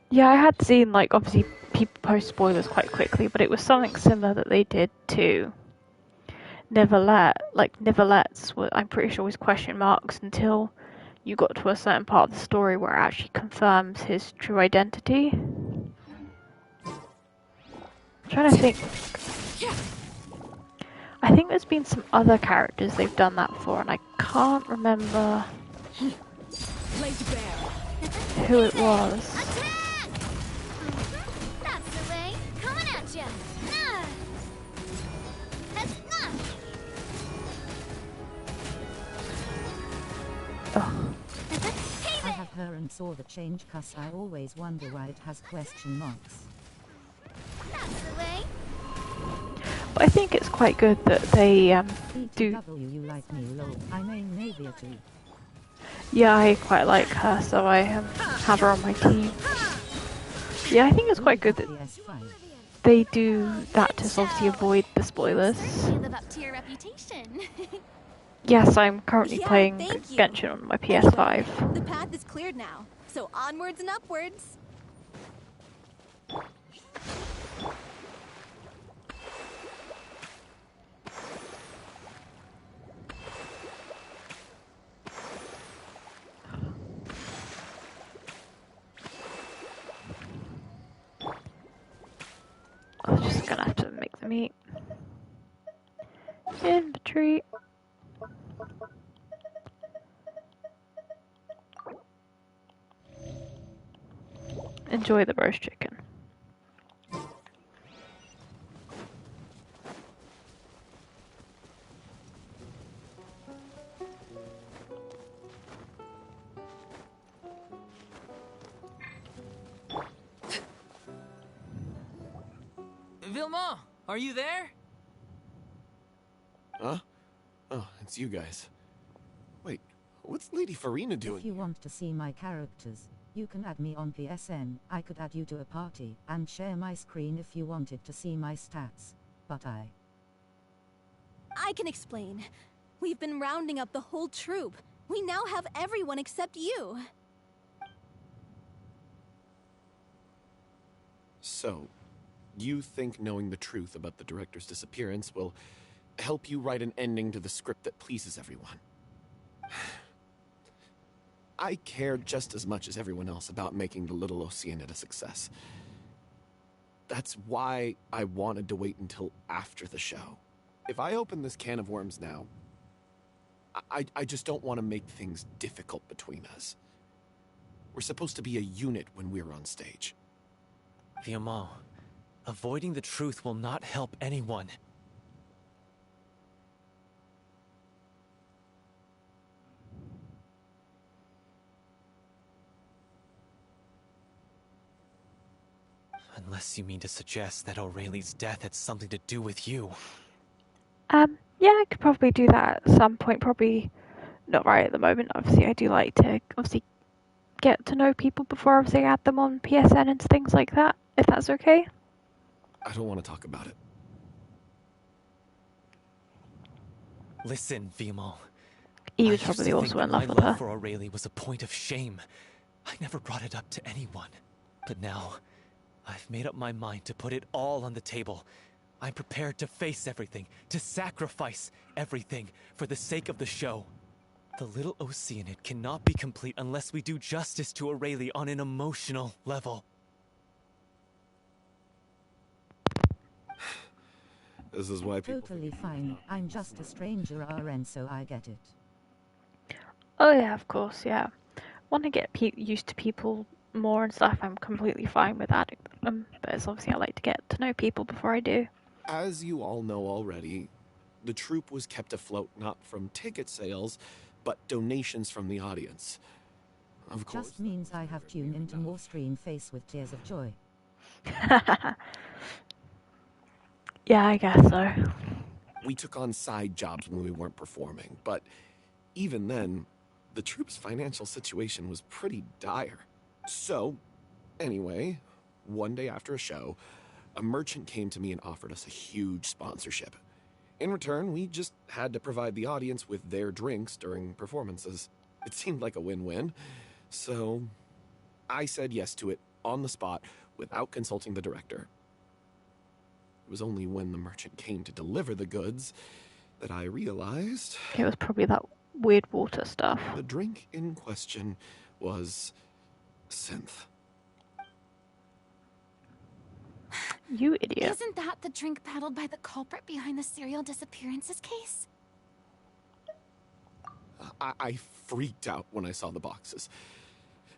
Yeah, I had seen, like, obviously people post spoilers quite quickly, but it was something similar that they did to Nicolette. Like, Nicolette's, I'm pretty sure, was question marks until you got to a certain part of the story where it actually confirms his true identity. I'm trying to think. I think there's been some other characters they've done that for, and I can't remember who it was. That's the way. Coming at ya. I have her and saw the change, cause I always wonder why it has question marks. That's the way. But I think it's quite good that they do. You like me, lol. I mean, maybe a two. Yeah, I quite like her, so I have her on my team. Yeah, I think it's quite good that they do that to obviously avoid the spoilers. Live up to your reputation. Yes, I'm currently playing Genshin on my PS5. The path is cleared now, so onwards and upwards. I'm just gonna have to make the meat. Inventory. Enjoy the roast chicken. Vilma, are you there? Huh? Oh, it's you guys. Wait, what's Lady Furina doing? If you want to see my characters, you can add me on PSN. I could add you to a party and share my screen if you wanted to see my stats. But I can explain. We've been rounding up the whole troop. We now have everyone except you. So, you think knowing the truth about the director's disappearance will help you write an ending to the script that pleases everyone? I care just as much as everyone else about making the Little Oceanid a success. That's why I wanted to wait until after the show. If I open this can of worms now, I just don't want to make things difficult between us. We're supposed to be a unit when we're on stage. Vilma, avoiding the truth will not help anyone. Unless you mean to suggest that Aureli's death had something to do with you. Yeah, I could probably do that at some point. Probably not right at the moment. Obviously, I do like to get to know people before obviously I add them on PSN and things like that. If that's okay. I don't want to talk about it. Listen, Vilma. He was probably also in love with her. My love for Aurelie was a point of shame. I never brought it up to anyone. But now, I've made up my mind to put it all on the table. I'm prepared to face everything, to sacrifice everything for the sake of the show. The Little Oceanid cannot be complete unless we do justice to Aurelie on an emotional level. This is why people... Totally fine. I'm just a stranger RN, so I get it. Oh yeah, of course, yeah. Want to get used to people more and stuff. I'm completely fine with adding them, but it's obviously I like to get to know people before I do. As you all know already, the troupe was kept afloat not from ticket sales, but donations from the audience. Of course. Just means I have tuned into more stream face with tears of joy. Yeah, I guess so. We took on side jobs when we weren't performing, but even then, the troupe's financial situation was pretty dire. So, anyway, one day after a show, a merchant came to me and offered us a huge sponsorship. In return, we just had to provide the audience with their drinks during performances. It seemed like a win-win, so I said yes to it on the spot without consulting the director. It was only when the merchant came to deliver the goods that I realized... It was probably that weird water stuff. The drink in question was synth. You idiot. Isn't that the drink peddled by the culprit behind the serial disappearances case? I freaked out when I saw the boxes.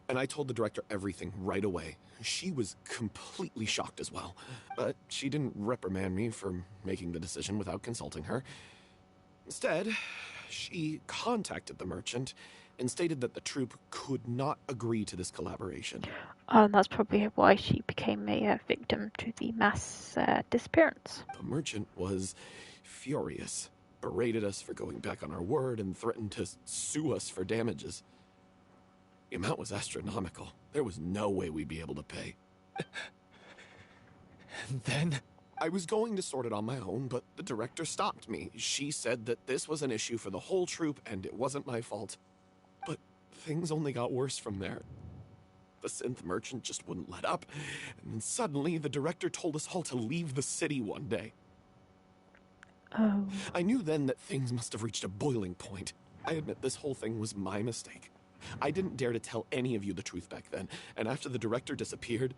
And I told the director everything right away. She was completely shocked as well. But she didn't reprimand me for making the decision without consulting her. Instead, she contacted the merchant and stated that the troupe could not agree to this collaboration. And that's probably why she became a victim to the mass disappearance. The merchant was furious, berated us for going back on our word, and threatened to sue us for damages. The amount was astronomical. There was no way we'd be able to pay. And then? I was going to sort it on my own, but the director stopped me. She said that this was an issue for the whole troupe, and it wasn't my fault. But things only got worse from there. The synth merchant just wouldn't let up, and then suddenly the director told us all to leave the city one day. Oh. I knew then that things must have reached a boiling point. I admit this whole thing was my mistake. I didn't dare to tell any of you the truth back then, and after the director disappeared,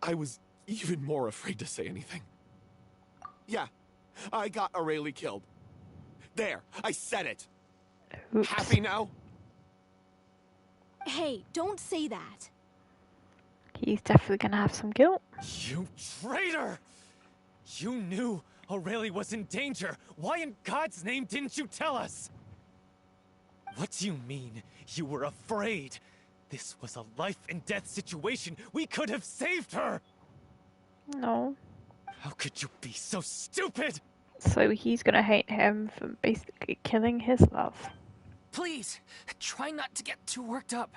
I was even more afraid to say anything. Yeah, I got Aurelie killed. There, I said it. Oops. Happy now? Hey, don't say that. He's definitely gonna have some guilt. You traitor! You knew Aurelie was in danger. Why in God's name didn't you tell us? What do you mean, you were afraid? This was a life and death situation. We could have saved her! No. How could you be so stupid? So he's gonna hate him for basically killing his love. Please, try not to get too worked up.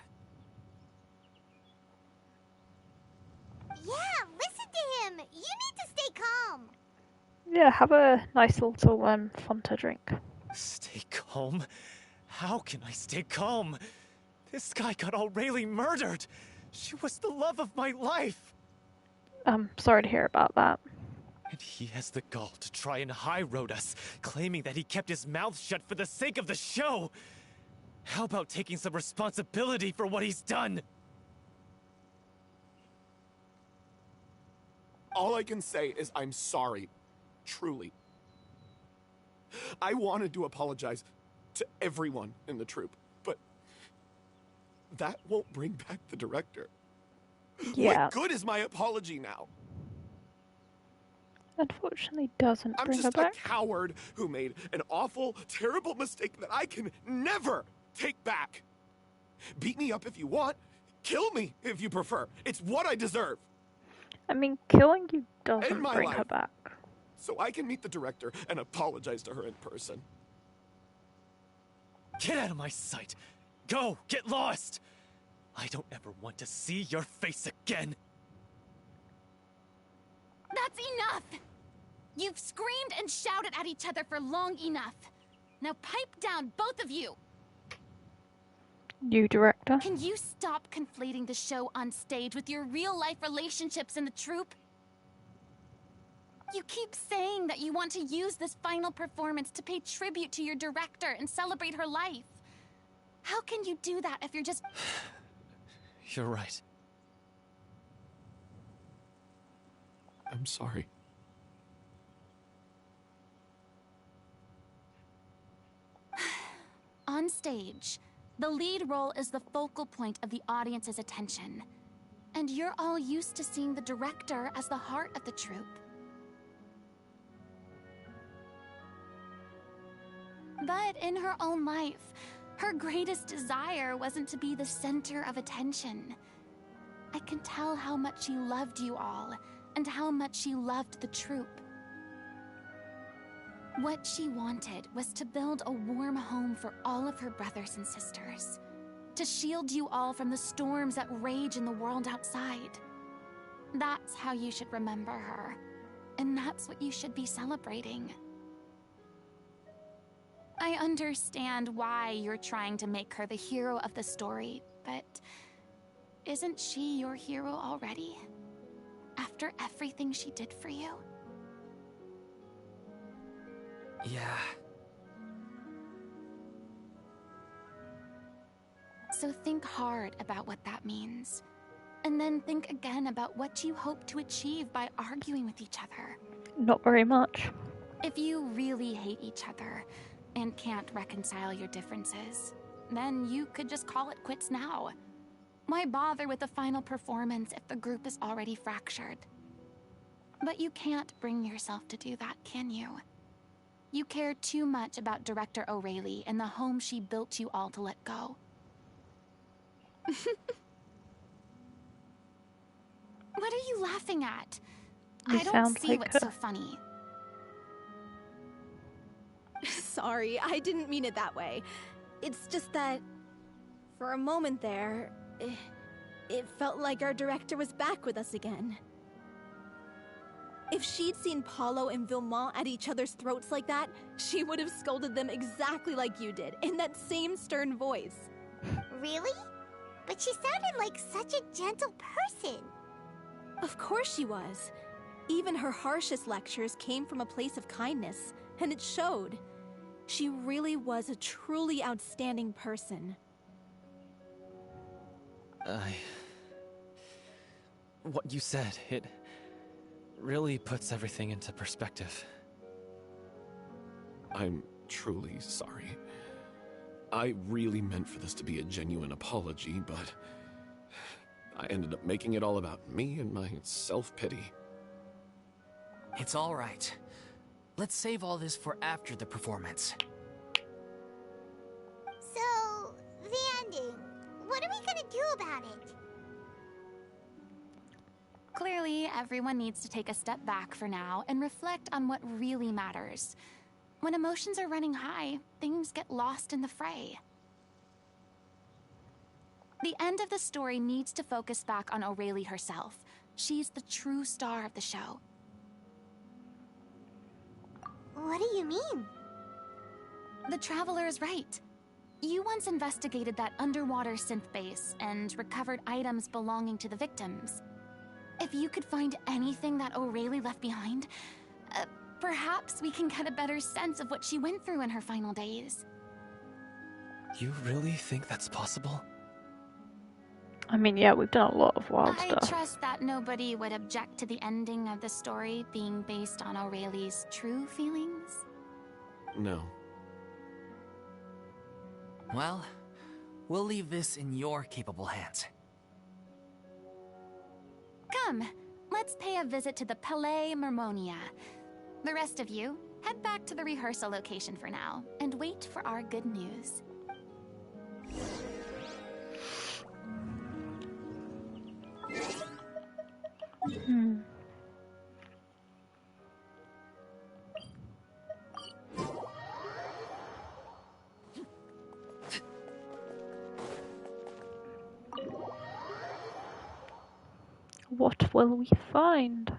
Yeah, listen to him. You need to stay calm. Yeah, have a nice little Fanta drink. Stay calm? How can I stay calm? This guy got Aurelie murdered. She was the love of my life. I'm sorry to hear about that. And he has the gall to try and high-road us, claiming that he kept his mouth shut for the sake of the show. How about taking some responsibility for what he's done? All I can say is I'm sorry. Truly. I wanted to apologize to everyone in the troupe, but that won't bring back the director. Yeah. What good is my apology now? Unfortunately doesn't I'm bring her just a back. coward who made an awful, terrible mistake that I can never take back. Beat me up if you want. Kill me if you prefer. It's what I deserve. I mean, killing you End doesn't my bring her life. back. So I can meet the director and apologize to her in person. Get out of my sight! Go! Get lost! I don't ever want to see your face again! That's enough! You've screamed and shouted at each other for long enough. Now pipe down, both of you! You director? Can you stop conflating the show on stage with your real-life relationships in the troupe? You keep saying that you want to use this final performance to pay tribute to your director and celebrate her life. How can you do that if you're just... You're right. I'm sorry. On stage, the lead role is the focal point of the audience's attention. And you're all used to seeing the director as the heart of the troupe. But in her own life, her greatest desire wasn't to be the center of attention. I can tell how much she loved you all, and how much she loved the troupe. What she wanted was to build a warm home for all of her brothers and sisters. to shield you all from the storms that rage in the world outside. That's how you should remember her. And that's what you should be celebrating. I understand why you're trying to make her the hero of the story, but isn't she your hero already? After everything she did for you? Yeah. So think hard about what that means. And then think again about what you hope to achieve by arguing with each other. Not very much. If you really hate each other and can't reconcile your differences, then you could just call it quits now. Why bother with the final performance if the group is already fractured? But you can't bring yourself to do that, can you? You care too much about Director O'Reilly and the home she built you all to let go. What are you laughing at? You I don't sound see like what's her. so funny. Sorry, I didn't mean it that way. It's just that, for a moment there, it felt like our director was back with us again. If she'd seen Paulo and Vilmont at each other's throats like that, she would have scolded them exactly like you did, in that same stern voice. Really? But she sounded like such a gentle person. Of course she was. Even her harshest lectures came from a place of kindness, and it showed. She really was a truly outstanding person. What you said, it really puts everything into perspective. I'm truly sorry. I really meant for this to be a genuine apology, but I ended up making it all about me and my self-pity. It's all right. Let's save all this for after the performance. So, the ending. What are we gonna do about it? Clearly, everyone needs to take a step back for now and reflect on what really matters. When emotions are running high, things get lost in the fray. The end of the story needs to focus back on O'Reilly herself. She's the true star of the show. What do you mean? The Traveler is right. You once investigated that underwater synth base and recovered items belonging to the victims. If you could find anything that O'Reilly left behind, perhaps we can get a better sense of what she went through in her final days. You really think that's possible? I mean, yeah, we've done a lot of wild I stuff. trust that nobody would object to the ending of the story being based on O'Reilly's true feelings. No. Well, we'll leave this in your capable hands. Come, let's pay a visit to the Palais Mermonia. The rest of you, head back to the rehearsal location for now, and wait for our good news. What will we find?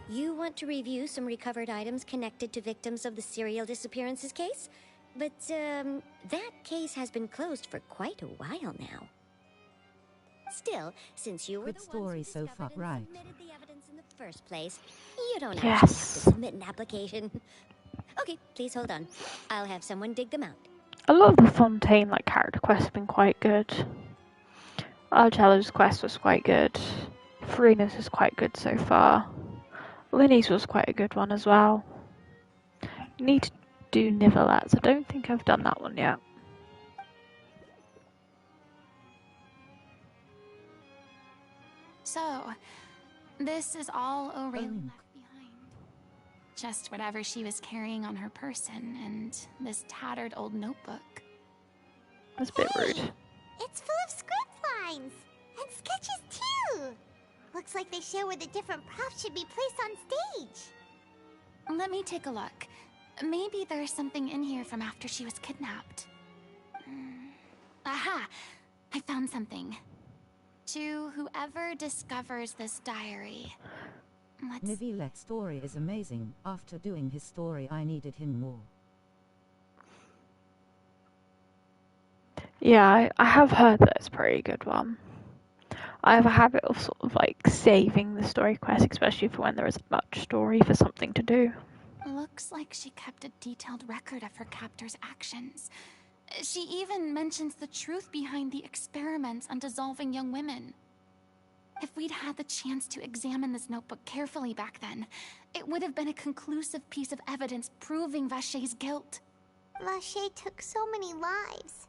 You want to review some recovered items connected to victims of the serial disappearances case? But, that case has been closed for quite a while now. Still, since you were Good the ones story who so discovered far, and right? submitted the evidence in the first place, you don't Yes. actually have to submit an application. Okay, please hold on. I'll have someone dig them out. A lot of the Fontaine character quests have been quite good. Argello's quest was quite good. Furina's is quite good so far. Linny's was quite a good one as well. Need to do Nivelet's. I don't think I've done that one yet. So, this is all O'Reilly left behind. Just whatever she was carrying on her person and this tattered old notebook. That's a bit rude. It's full of script lines and sketches too. Looks like they show where the different props should be placed on stage. Let me take a look. Maybe there's something in here from after she was kidnapped. Aha! I found something. To whoever discovers this diary. Nivilet's story is amazing. After doing his story, I needed him more. Yeah, I have heard that it's a pretty good one. I have a habit of sort of like saving the story quest, especially for when there isn't much story for something to do. Looks like she kept a detailed record of her captor's actions. She even mentions the truth behind the experiments on dissolving young women. If we'd had the chance to examine this notebook carefully back then, it would have been a conclusive piece of evidence proving Vacher's guilt. Vacher took so many lives.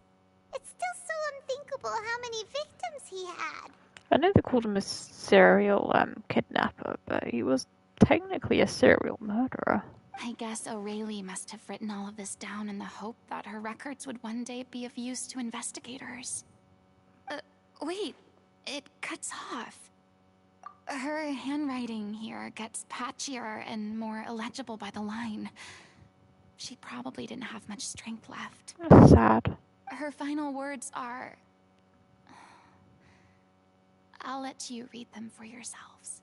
It's still so unthinkable how many victims he had. I know they called him a serial kidnapper, but he was technically a serial murderer. I guess O'Reilly must have written all of this down in the hope that her records would one day be of use to investigators. Wait, it cuts off. Her handwriting here gets patchier and more illegible by the line. She probably didn't have much strength left. That's sad. Her final words are... I'll let you read them for yourselves.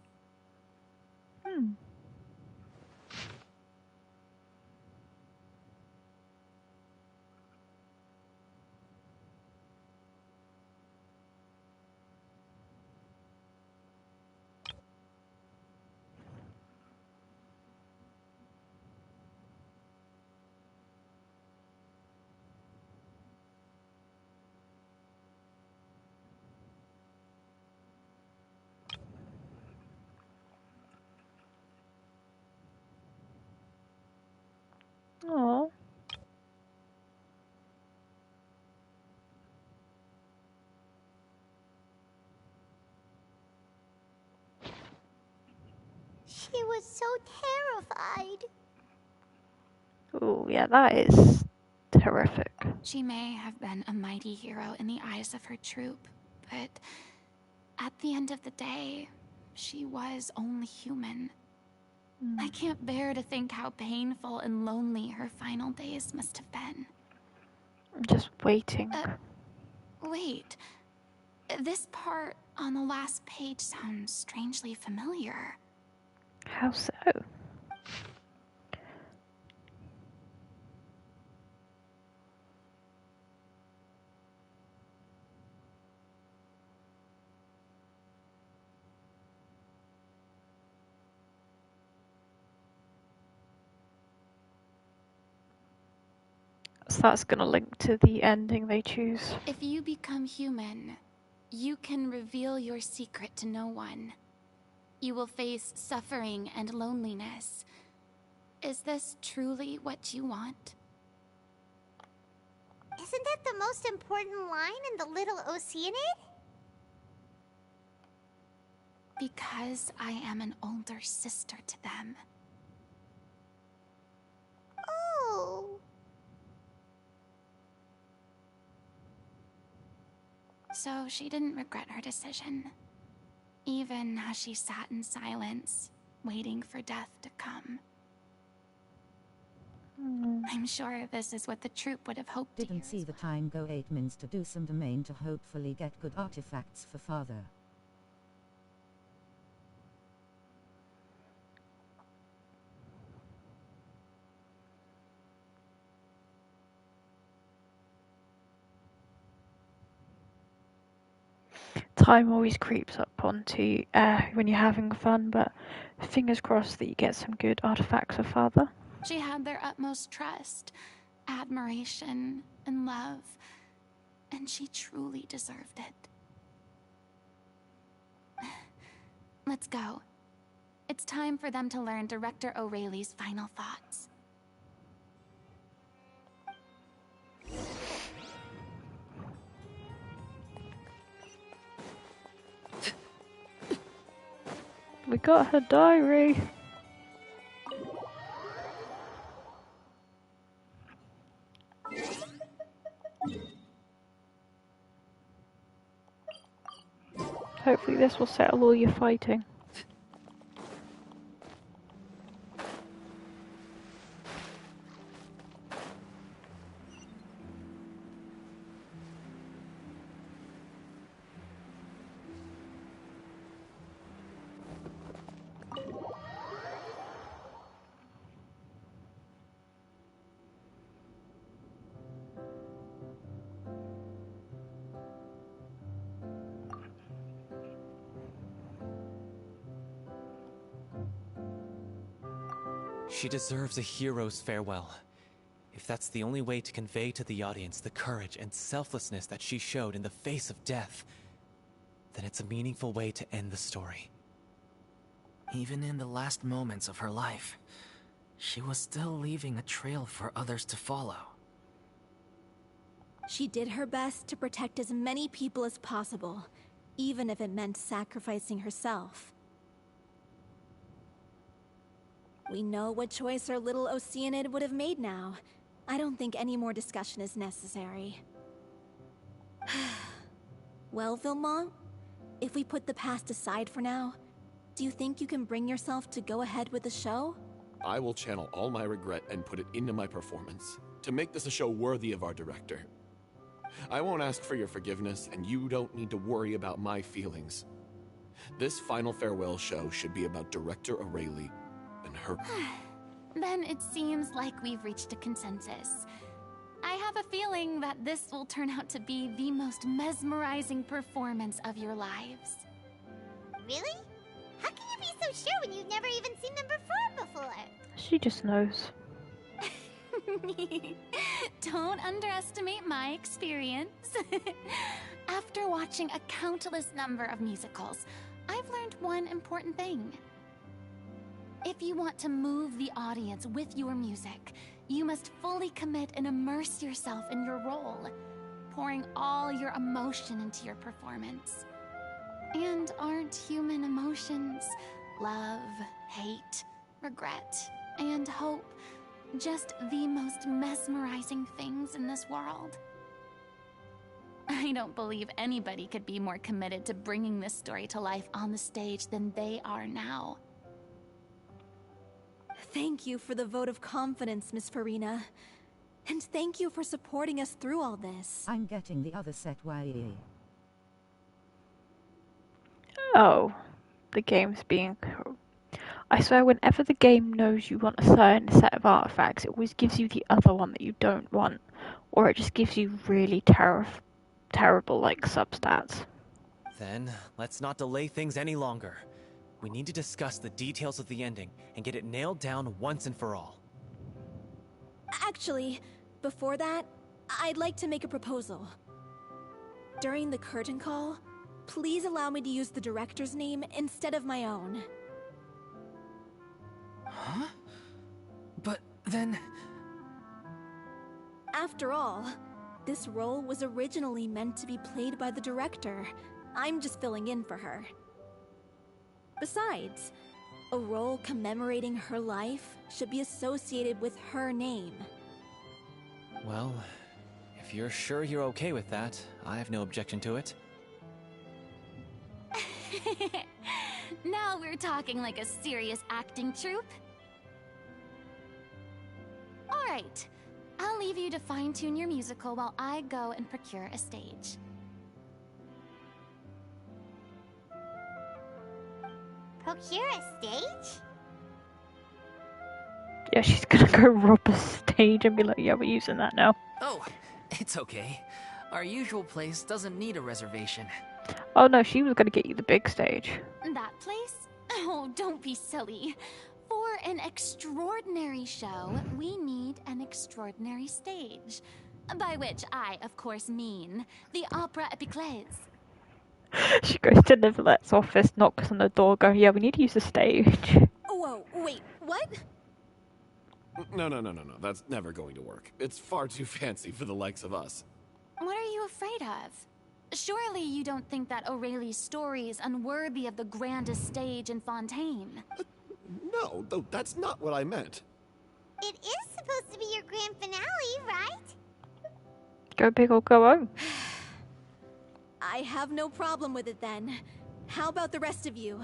Aww. She was so terrified. Oh, yeah, that is terrific. She may have been a mighty hero in the eyes of her troop, but at the end of the day, she was only human. I can't bear to think how painful and lonely her final days must have been. I'm just waiting. Wait. This part on the last page sounds strangely familiar. How so? So that's gonna link to the ending they choose. If you become human, you can reveal your secret to no one. You will face suffering and loneliness. Is this truly what you want? Isn't that the most important line in the Little Oceanid? Because I am an older sister to them. Oh. So she didn't regret her decision, even as she sat in silence, waiting for death to come. I'm sure this is what the troop would have hoped. Didn't see the time go 8 minutes to do some domain to hopefully get good artifacts for father. Time always creeps up onto when you're having fun, but fingers crossed that you get some good artifacts for father. She had their utmost trust, admiration, and love, and she truly deserved it. Let's go. It's time for them to learn Director O'Reilly's final thoughts. We got her diary. Hopefully this will settle all your fighting. She deserves a hero's farewell. If that's the only way to convey to the audience the courage and selflessness that she showed in the face of death, then it's a meaningful way to end the story. Even in the last moments of her life, she was still leaving a trail for others to follow. She did her best to protect as many people as possible, even if it meant sacrificing herself. We know what choice our little Oceanid would have made now. I don't think any more discussion is necessary. Well, Vilmont, if we put the past aside for now, do you think you can bring yourself to go ahead with the show? I will channel all my regret and put it into my performance, to make this a show worthy of our director. I won't ask for your forgiveness, and you don't need to worry about my feelings. This final farewell show should be about Director O'Reilly and her... Then it seems like we've reached a consensus. I have a feeling that this will turn out to be the most mesmerizing performance of your lives. Really? How can you be so sure when you've never even seen them perform before? She just knows. Don't underestimate my experience. After watching a countless number of musicals, I've learned one important thing. If you want to move the audience with your music, you must fully commit and immerse yourself in your role, pouring all your emotion into your performance. And aren't human emotions, love, hate, regret, and hope, just the most mesmerizing things in this world? I don't believe anybody could be more committed to bringing this story to life on the stage than they are now. Thank you for the vote of confidence, Miss Furina. And thank you for supporting us through all this. I'm getting the other set YE. Oh, the game's being... I swear whenever the game knows you want a certain set of artifacts, it always gives you the other one that you don't want. Or it just gives you really terrible, like, substats. Then, let's not delay things any longer. We need to discuss the details of the ending and get it nailed down once and for all. Actually, before that, I'd like to make a proposal. During the curtain call, please allow me to use the director's name instead of my own. Huh? But then... After all, this role was originally meant to be played by the director. I'm just filling in for her. Besides, a role commemorating her life should be associated with her name. Well, if you're sure you're okay with that, I have no objection to it. Now we're talking like a serious acting troupe. Alright, I'll leave you to fine-tune your musical while I go and procure a stage. Procure a stage? Yeah, she's gonna go rob a stage and be like, yeah, we're using that now. Oh, it's okay. Our usual place doesn't need a reservation. Oh no, she was gonna get you the big stage. That place? Oh, don't be silly. For an extraordinary show, we need an extraordinary stage. By which I, of course, mean the Opera Epiclese. She goes to Liverlet's office, knocks on the door, going, yeah, we need to use the stage. Whoa, wait, what? No. That's never going to work. It's far too fancy for the likes of us. What are you afraid of? Surely you don't think that O'Reilly's story is unworthy of the grandest stage in Fontaine? No, though that's not what I meant. It is supposed to be your grand finale, right? Go big or go home. I have no problem with it then. How about the rest of you?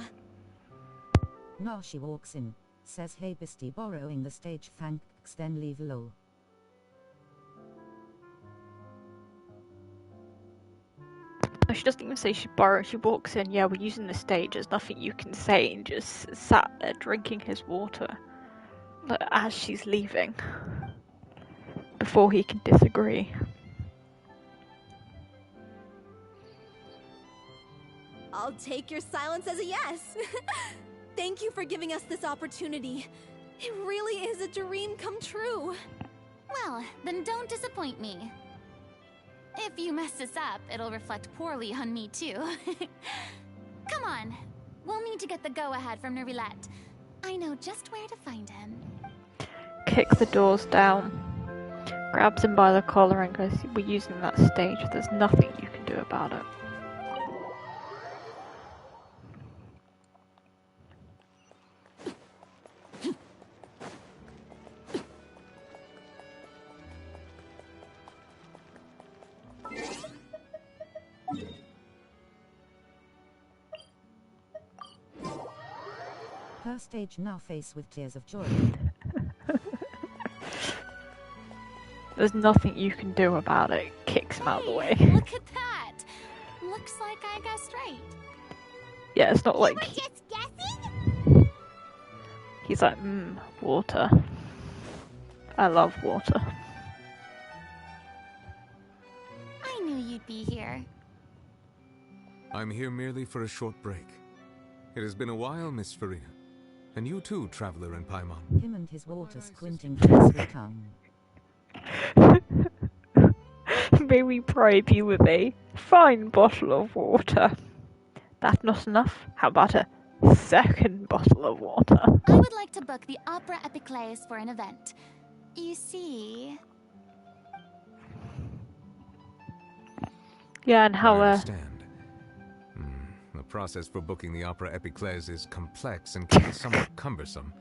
Now she walks in, says hey bestie, borrowing the stage, thanks, then leave lol. No, she doesn't even say she borrowed. She walks in, yeah, we're using the stage, there's nothing you can say, and just sat there drinking his water as she's leaving before he can disagree. I'll take your silence as a yes. Thank you for giving us this opportunity. It really is a dream come true. Well, then don't disappoint me. If you mess this up, it'll reflect poorly on me too. Come on, we'll need to get the go-ahead from Nervilette. I know just where to find him. Kick the doors down. Grabs him by the collar and goes, "We're using that stage. There's nothing you can do about it." Her stage now face with tears of joy. There's nothing you can do about it. Kicks him out of the way. Look at that! Looks like I guessed right. Yeah, it's not like Just guessing? he's like, water. I love water. I knew you'd be here. I'm here merely for a short break. It has been a while, Miss Furina. And you too, traveler in Paimon. Him and his water squinting face with tongue. May we bribe you with a fine bottle of water? That not enough? How about a second bottle of water? I would like to book the Opera Epiclese for an event. You see... Yeah, and how, I understand. The process for booking the Opera Epiclese is complex and can be somewhat cumbersome.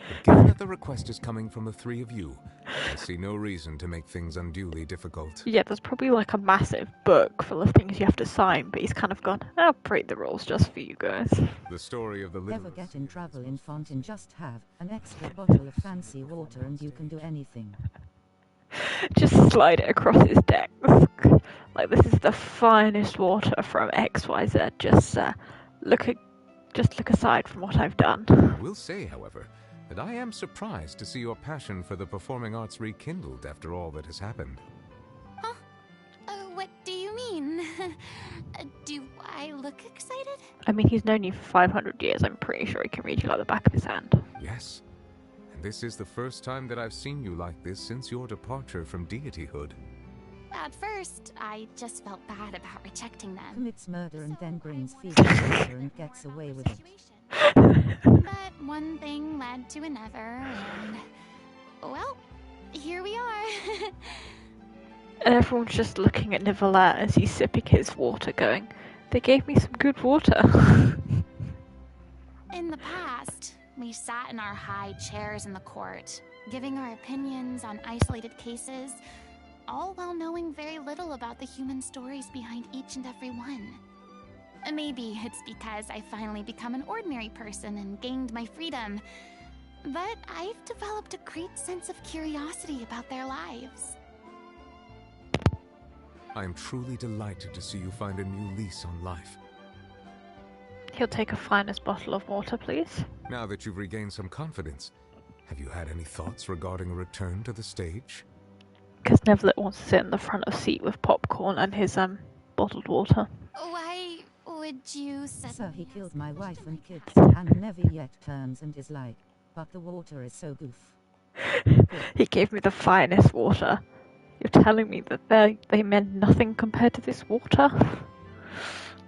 But given that the request is coming from the three of you, I see no reason to make things unduly difficult. Yeah, there's probably like a massive book full of things you have to sign, but he's kind of gone, I'll break the rules just for you guys. The story of the little... Ever get in trouble in Fontaine? Just have an extra bottle of fancy water and you can do anything. Just slide it across his desk. Like, this is the finest water from XYZ. Just look aside from what I've done. I will say, however, that I am surprised to see your passion for the performing arts rekindled after all that has happened. Huh? What do you mean? Do I look excited? I mean, he's known you for 500 years. I'm pretty sure he can read you like the back of his hand. Yes. And this is the first time that I've seen you like this since your departure from deityhood. At first, I just felt bad about rejecting them. Commits murder and then brings fever water and gets away with it. But one thing led to another, and... well, here we are. And everyone's just looking at Nicolette as he's sipping his water going, they gave me some good water. In the past, we sat in our high chairs in the court, giving our opinions on isolated cases, all while knowing very little about the human stories behind each and every one. Maybe it's because I finally become an ordinary person and gained my freedom, but I've developed a great sense of curiosity about their lives. I am truly delighted to see you find a new lease on life. He'll take a finest bottle of water, please. Now that you've regained some confidence, have you had any thoughts regarding a return to the stage? Because Nevlet wants to sit in the front of seat with popcorn and his bottled water. Why would you say... Sir, he killed my wife and kids, and never yet turns and is like, but the water is so goof. He gave me the finest water. You're telling me that they meant nothing compared to this water?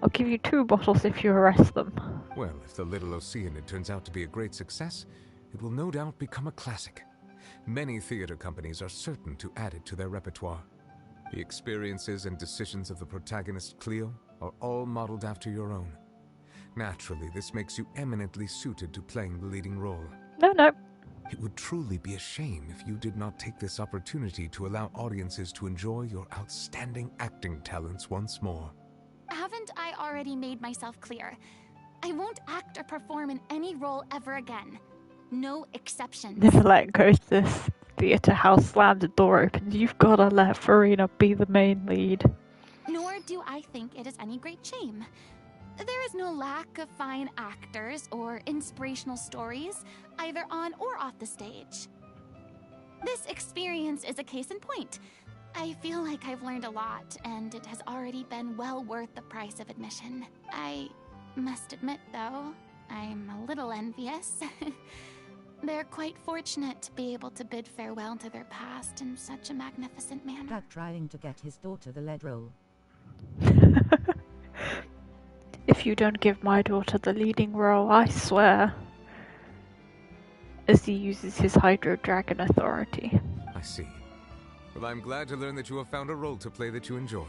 I'll give you 2 bottles if you arrest them. Well, if the Little Oceanid turns out to be a great success, it will no doubt become a classic. Many theater companies are certain to add it to their repertoire. The experiences and decisions of the protagonist, Cleo, are all modeled after your own. Naturally, this makes you eminently suited to playing the leading role. No. It would truly be a shame if you did not take this opportunity to allow audiences to enjoy your outstanding acting talents once more. Haven't I already made myself clear? I won't act or perform in any role ever again. No exceptions. Nicolette goes to this theatre house, slams the door open. You've got to let Furina be the main lead. Nor do I think it is any great shame. There is no lack of fine actors or inspirational stories, either on or off the stage. This experience is a case in point. I feel like I've learned a lot, and it has already been well worth the price of admission. I must admit, though, I'm a little envious. They're quite fortunate to be able to bid farewell to their past in such a magnificent manner. Dad trying to get his daughter the lead role. If you don't give my daughter the leading role, I swear. As he uses his Hydro Dragon authority. I see. Well, I'm glad to learn that you have found a role to play that you enjoy,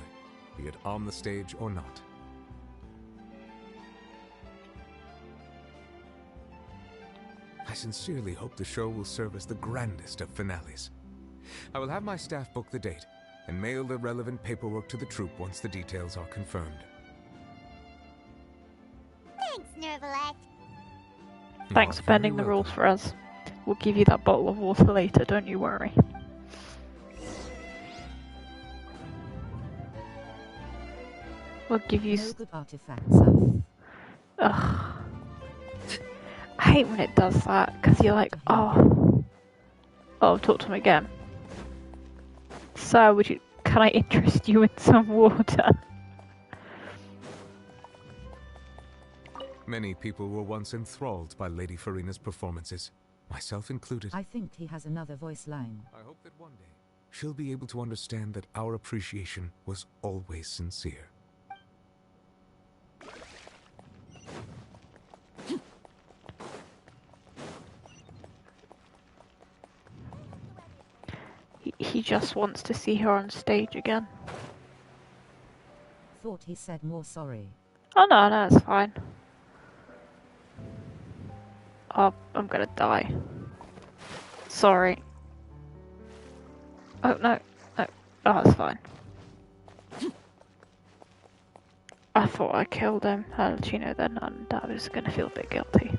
be it on the stage or not. I sincerely hope the show will serve as the grandest of finales. I will have my staff book the date and mail the relevant paperwork to the troupe once the details are confirmed. Thanks, Nervalette. Thanks for bending the rules for us. We'll give you that bottle of water later, don't you worry. We'll give you... No good artifacts. Ugh. I hate when it does that, because you're like, oh, talk to him again. So, can I interest you in some water? Many people were once enthralled by Lady Furina's performances, myself included. I think he has another voice line. I hope that one day she'll be able to understand that our appreciation was always sincere. He just wants to see her on stage again. Thought he said more sorry. Oh no, it's fine. Oh, I'm gonna die. Sorry. Oh no. Oh, it's fine. I thought I killed him. I'll let you know then, and I was gonna feel a bit guilty.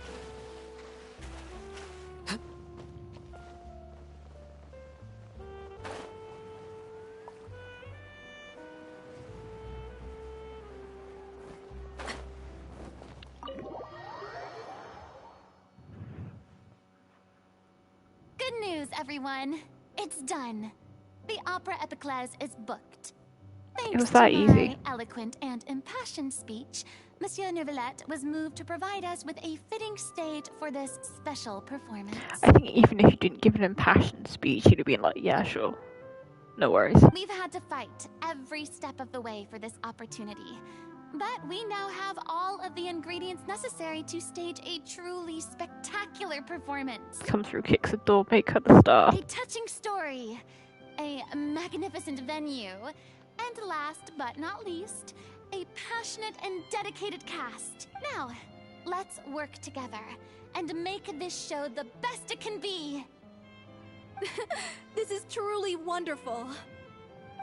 Good news, everyone. It's done. The Opera Epiclese is booked. Thanks was that to easy. my eloquent and impassioned speech, Monsieur Nervalette was moved to provide us with a fitting stage for this special performance. I think even if you didn't give an impassioned speech, you'd have been like, yeah, sure. No worries. We've had to fight every step of the way for this opportunity. But we now have all of the ingredients necessary to stage a truly spectacular performance. Come through, kicks the door, make her the star. A touching story, a magnificent venue, and last but not least, a passionate and dedicated cast. Now, let's work together and make this show the best it can be. This is truly wonderful.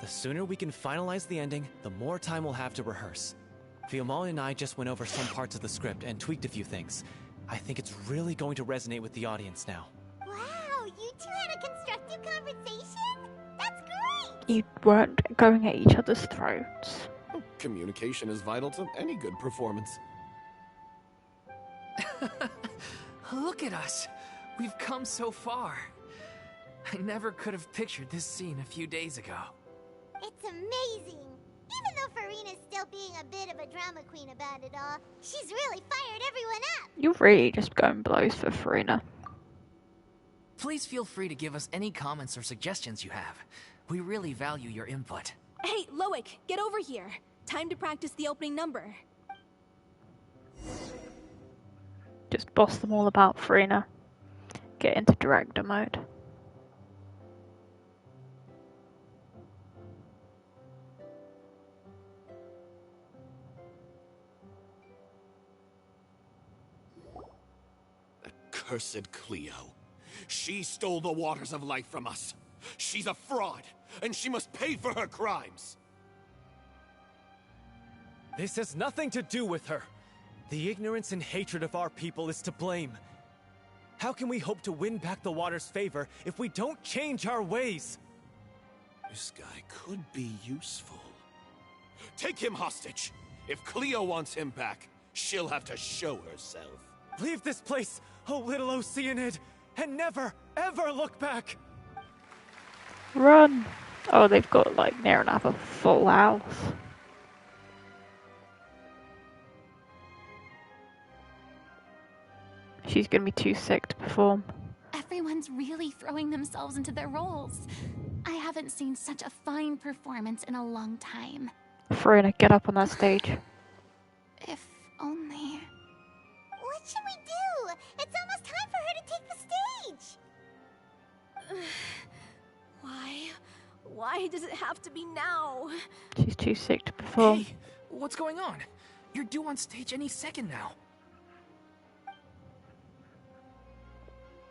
The sooner we can finalize the ending, the more time we'll have to rehearse. Fiamma and I just went over some parts of the script and tweaked a few things. I think it's really going to resonate with the audience now. Wow, you two had a constructive conversation? That's great! You weren't going at each other's throats. Communication is vital to any good performance. Look at us. We've come so far. I never could have pictured this scene a few days ago. It's amazing! Even though Furina's still being a bit of a drama queen about it all, she's really fired everyone up! You're really just going blows for Furina. Please feel free to give us any comments or suggestions you have. We really value your input. Hey, Loic, get over here. Time to practice the opening number. Just boss them all about Furina. Get into director mode. Cursed Cleo. She stole the waters of life from us. She's a fraud, and she must pay for her crimes. This has nothing to do with her. The ignorance and hatred of our people is to blame. How can we hope to win back the water's favor if we don't change our ways? This guy could be useful. Take him hostage. If Cleo wants him back, she'll have to show herself. Leave this place, oh little Oceanid, and never, ever look back! Run! Oh, they've got like near enough a full house. She's gonna be too sick to perform. Everyone's really throwing themselves into their roles. I haven't seen such a fine performance in a long time. Furina, get up on that stage. If only... What should we do? It's almost time for her to take the stage! Why does it have to be now? She's too sick to perform. Hey, what's going on? You're due on stage any second now.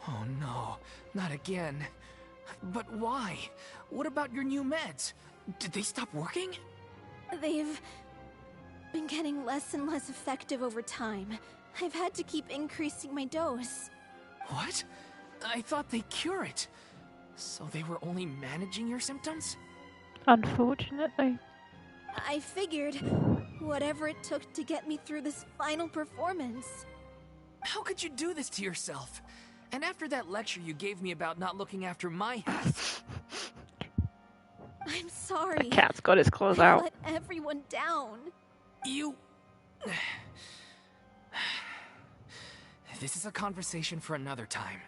Oh no, not again. But why? What about your new meds? Did they stop working? They've been getting less and less effective over time. I've had to keep increasing my dose. What? I thought they cure it. So they were only managing your symptoms? Unfortunately. I figured whatever it took to get me through this final performance. How could you do this to yourself? And after that lecture you gave me about not looking after my health. I'm sorry. The cat's got his claws I out. let everyone down. You... This is a conversation for another time.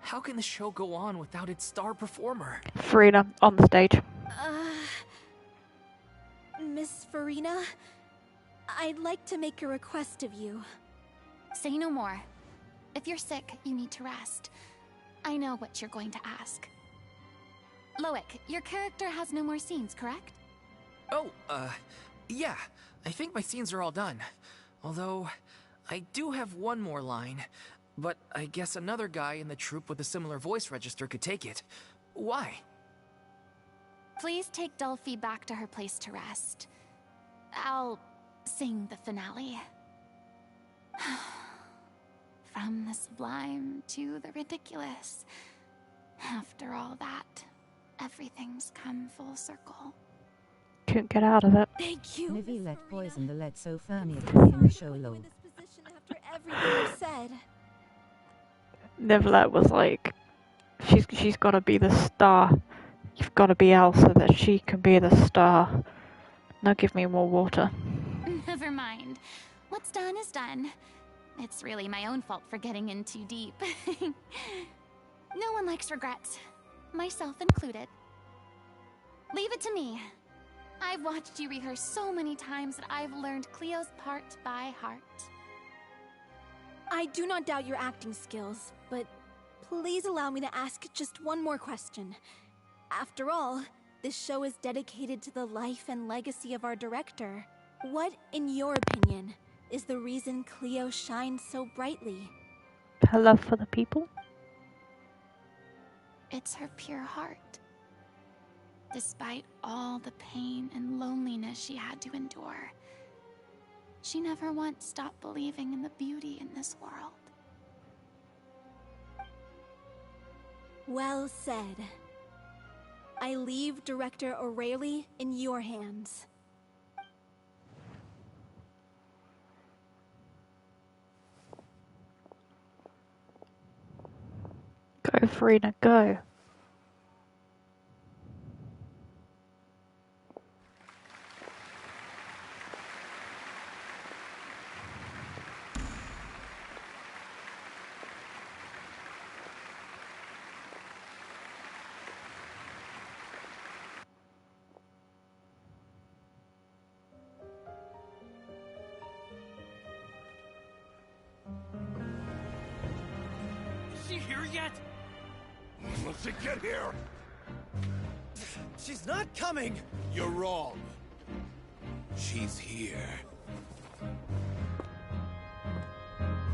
How can the show go on without its star performer? Furina, on the stage. Miss Furina, I'd like to make a request of you. Say no more. If you're sick, you need to rest. I know what you're going to ask. Loic, your character has no more scenes, correct? Oh, yeah. I think my scenes are all done. Although, I do have one more line. But I guess another guy in the troupe with a similar voice register could take it. Why? Please take Delphi back to her place to rest. I'll sing the finale. From the sublime to the ridiculous. After all that, everything's come full circle. Couldn't get out of it. Thank you. Nivilet poisoned the lead so Furnia took in the show low. After everything you said. Nivilet was like, she's got to be the star. You've got to be Elsa so that she can be the star. Now give me more water. Never mind. What's done is done. It's really my own fault for getting in too deep. No one likes regrets, myself included. Leave it to me. I've watched you rehearse so many times that I've learned Cleo's part by heart. I do not doubt your acting skills, but please allow me to ask just one more question. After all, this show is dedicated to the life and legacy of our director. What, in your opinion, is the reason Cleo shines so brightly? Her love for the people? It's her pure heart. Despite all the pain and loneliness she had to endure, she never once stopped believing in the beauty in this world. Well said. I leave Director O'Reilly in your hands. Go, Furina, go. Is she here yet? Will she get here? She's not coming! You're wrong. She's here.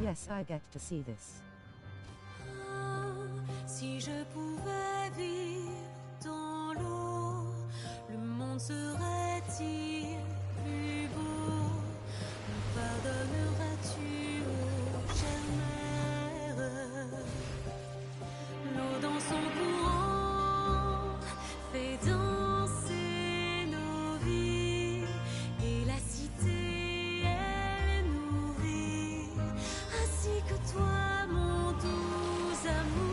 Yes, I get to see this. Si je pouvais vivre dans l'eau, le monde serait-il plus beau? Me pardonneras-tu, ô chère mère? L'eau dans son courant fait danser nos vies, et la cité est nourrie, ainsi que toi, mon doux amour.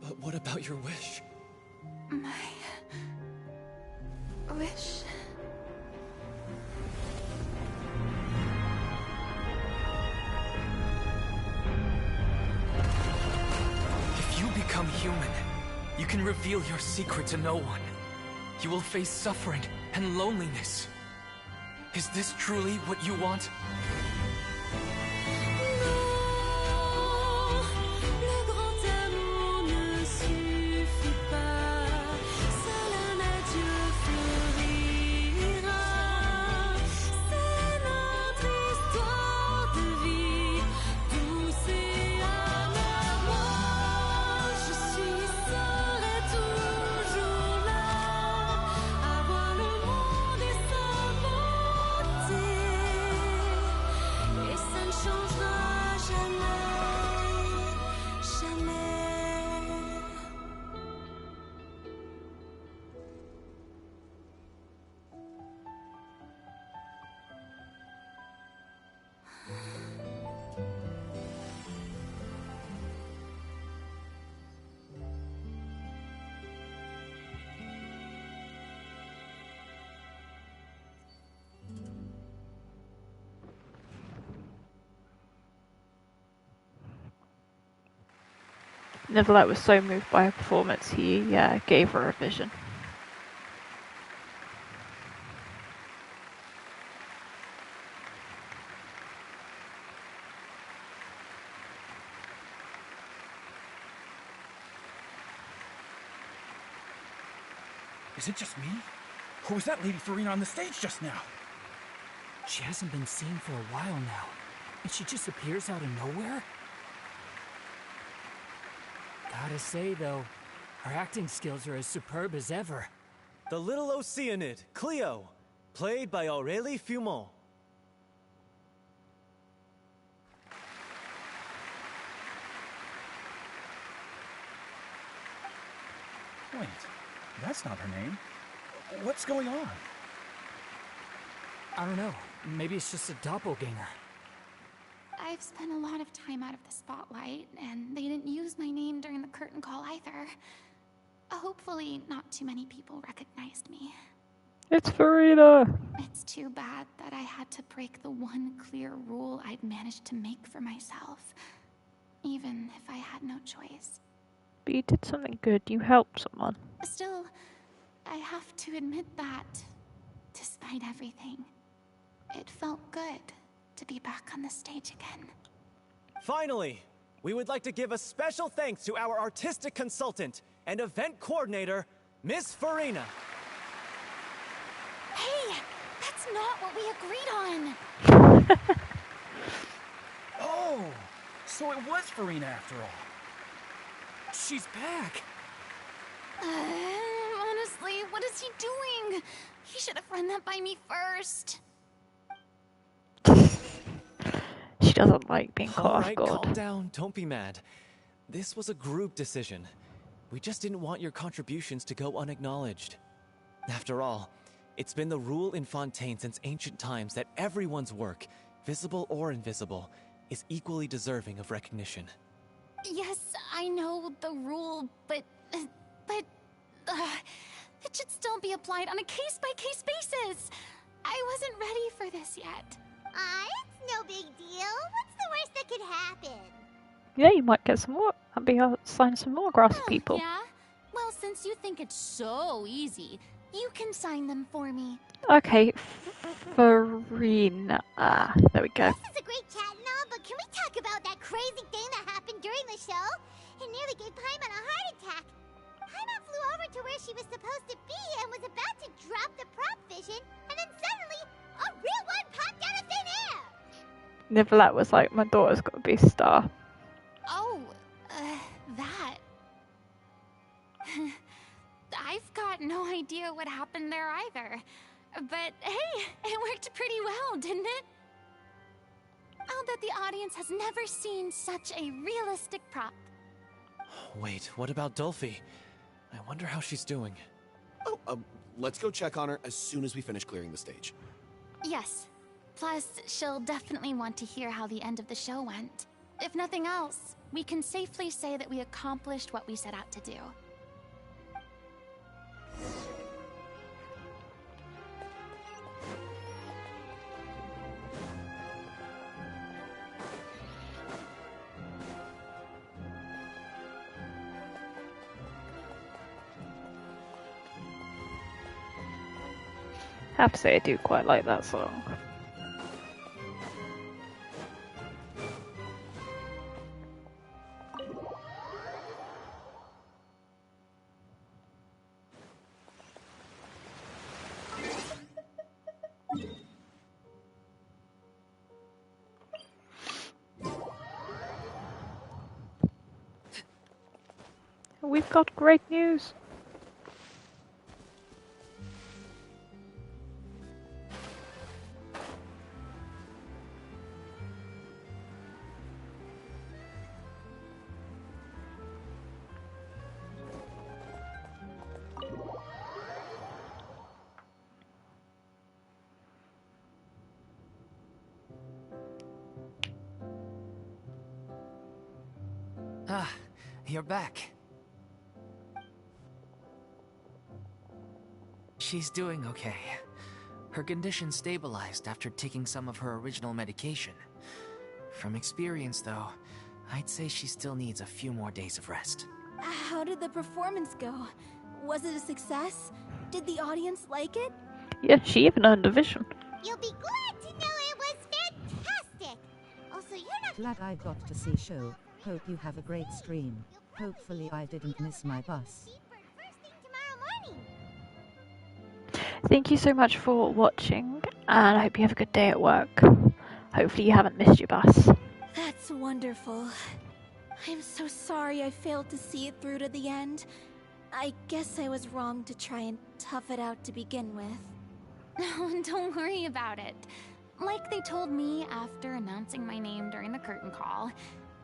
But what about your wish? My wish. become human, you can reveal your secret to no one. You will face suffering and loneliness. Is this truly what you want? Le grand amour ne suffit pas, seul un adieu fleurira. C'est notre histoire de vie, douce et amère. Moi, je serai toujours là, à voir le monde et sa beauté, et ça ne changera jamais, jamais. Nicolette was so moved by her performance, he gave her a vision. Is it just me? Or was that Lady Furina on the stage just now? She hasn't been seen for a while now, and she just appears out of nowhere? Gotta say, though, her acting skills are as superb as ever. The little Oceanid, Cleo, played by Aurélie Fumont. Wait, that's not her name. What's going on? I don't know. Maybe it's just a doppelganger. I've spent a lot of time out of the spotlight, and they didn't use my name during the curtain call either. Hopefully, not too many people recognized me. It's Furina! It's too bad that I had to break the one clear rule I'd managed to make for myself, even if I had no choice. But you did something good. You helped someone. Still, I have to admit that, despite everything, it felt good to be back on the stage again. Finally, we would like to give a special thanks to our artistic consultant and event coordinator, Miss Furina. Hey, that's not what we agreed on! Oh, so it was Furina after all. She's back! Honestly, what is he doing? He should have run that by me first. She doesn't like being caught off Alright, guard. calm down, don't be mad. This was a group decision. We just didn't want your contributions to go unacknowledged. After all, it's been the rule in Fontaine since ancient times that everyone's work, visible or invisible, is equally deserving of recognition. Yes, I know the rule, but it should still be applied on a case-by-case basis. I wasn't ready for this yet. It's no big deal. What's the worst that could happen? Yeah, you might get some more. I'll be sign some more grass people. Yeah? Well, since you think it's so easy, you can sign them for me. Okay, Furina. There we go. This is a great chat and all, but can we talk about that crazy thing that happened during the show? It nearly gave Paimon a heart attack. Paimon flew over to where she was supposed to be and was about to drop the prop vision, and then suddenly, a real one popped out of thin air! Nicolette was like, my daughter's got to be a star. Oh, that. I've got no idea what happened there either. But hey, it worked pretty well, didn't it? I'll bet the audience has never seen such a realistic prop. Wait, what about Dolphy? I wonder how she's doing. Oh, let's go check on her as soon as we finish clearing the stage. Yes. Plus, she'll definitely want to hear how the end of the show went. If nothing else, we can safely say that we accomplished what we set out to do. I have to say I do quite like that song. We've got great news. Ah, you're back. She's doing okay. Her condition stabilized after taking some of her original medication. From experience, though, I'd say she still needs a few more days of rest. How did the performance go? Was it a success? Did the audience like it? Yeah, she even earned a vision. You'll be glad to know it was fantastic. Also, you're not Glad I got to see show. Hope you have a great stream. Hopefully I didn't miss my bus. Thank you so much for watching, and I hope you have a good day at work. Hopefully you haven't missed your bus. That's wonderful. I'm so sorry I failed to see it through to the end. I guess I was wrong to try and tough it out to begin with. No, don't worry about it. Like they told me after announcing my name during the curtain call,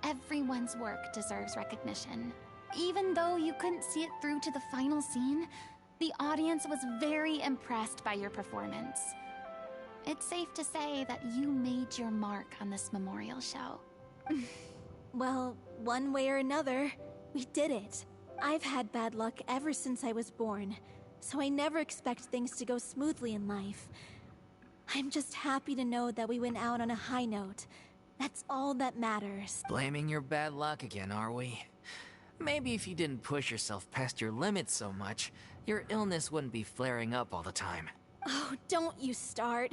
everyone's work deserves recognition. Even though you couldn't see it through to the final scene, the audience was very impressed by your performance. It's safe to say that you made your mark on this memorial show. Well, one way or another, we did it. I've had bad luck ever since I was born, so I never expect things to go smoothly in life. I'm just happy to know that we went out on a high note. That's all that matters. Blaming your bad luck again, are we? Maybe if you didn't push yourself past your limits so much, your illness wouldn't be flaring up all the time. Oh, don't you start.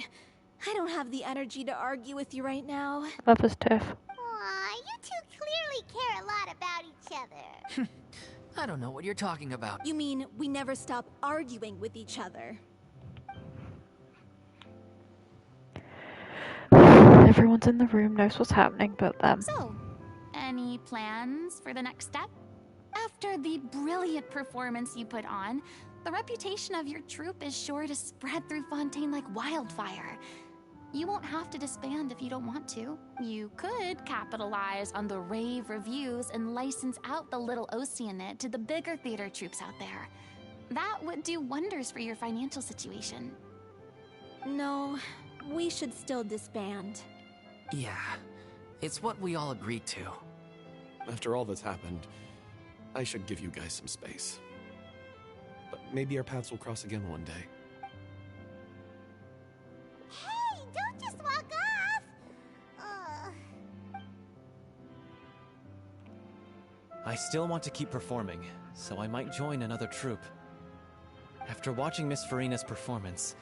I don't have the energy to argue with you right now. That was tough. Aw, you two clearly care a lot about each other. I don't know what you're talking about. You mean we never stop arguing with each other? Everyone's in the room, knows what's happening but them. So, any plans for the next step? After the brilliant performance you put on, the reputation of your troupe is sure to spread through Fontaine like wildfire. You won't have to disband if you don't want to. You could capitalize on the rave reviews and license out the Little Oceanid to the bigger theater troupes out there. That would do wonders for your financial situation. No, we should still disband. Yeah, it's what we all agreed to. After all that's happened, I should give you guys some space. But maybe our paths will cross again one day. Hey, don't just walk off! I still want to keep performing, so I might join another troupe. After watching Miss Furina's performance,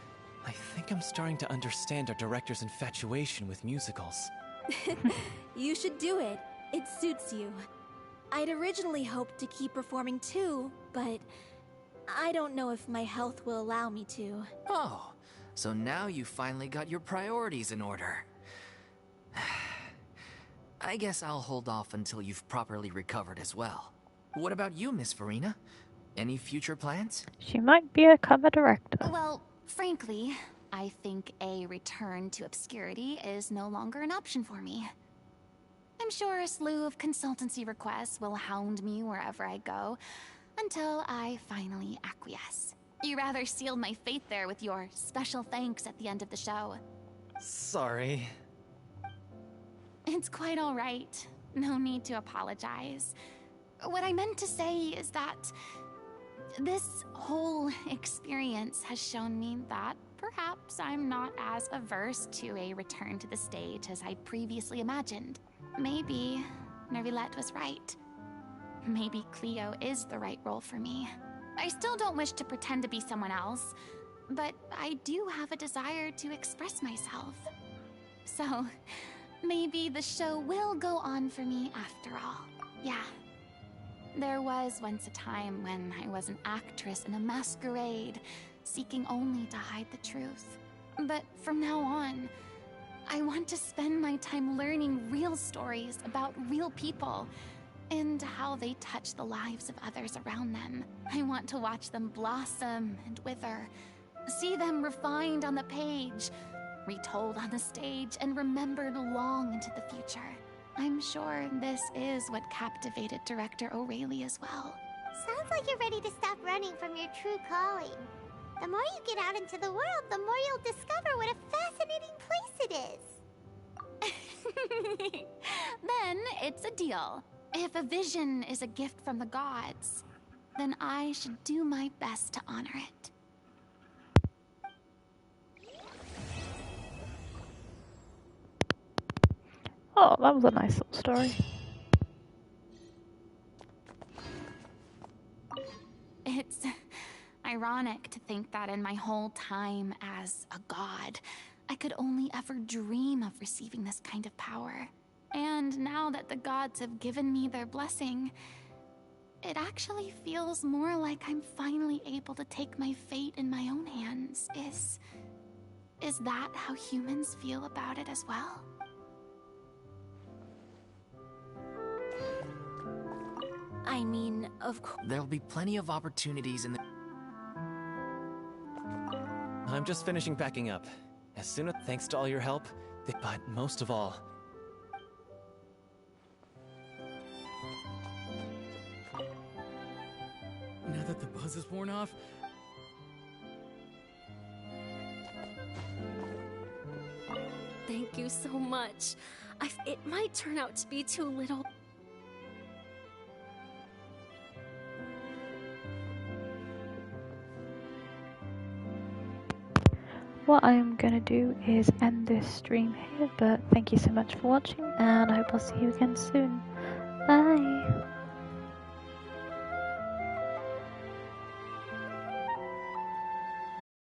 I think I'm starting to understand our director's infatuation with musicals. You should do it. It suits you. I'd originally hoped to keep performing too, but I don't know if my health will allow me to. Oh, so now you finally got your priorities in order. I guess I'll hold off until you've properly recovered as well. What about you, Miss Furina? Any future plans? She might be a cover director. Well, frankly, I think a return to obscurity is no longer an option for me. I'm sure a slew of consultancy requests will hound me wherever I go, until I finally acquiesce. You rather sealed my fate there with your special thanks at the end of the show. Sorry. It's quite all right. No need to apologize. What I meant to say is that this whole experience has shown me that perhaps I'm not as averse to a return to the stage as I'd previously imagined. Maybe Nervillette was right. Maybe Cleo is the right role for me. I still don't wish to pretend to be someone else, but I do have a desire to express myself. So, maybe the show will go on for me after all. Yeah. There was once a time when I was an actress in a masquerade, seeking only to hide the truth. But from now on, I want to spend my time learning real stories about real people and how they touch the lives of others around them. I want to watch them blossom and wither, see them refined on the page, retold on the stage, and remembered long into the future. I'm sure this is what captivated director O'Reilly as well. Sounds like you're ready to stop running from your true calling. The more you get out into the world, the more you'll discover what a fascinating place it is. Then it's a deal. If a vision is a gift from the gods, then I should do my best to honor it. Oh, that was a nice little story. It's ironic to think that in my whole time as a god, I could only ever dream of receiving this kind of power. And now that the gods have given me their blessing, it actually feels more like I'm finally able to take my fate in my own hands. Is that how humans feel about it as well? I mean, of course. There'll be plenty of opportunities in the... I'm just finishing packing up. As soon as thanks to all your help, but most of all... Now that the buzz is worn off, Thank you so much. It might turn out to be too little. What I'm gonna do is end this stream here, but thank you so much for watching, and I hope I'll see you again soon.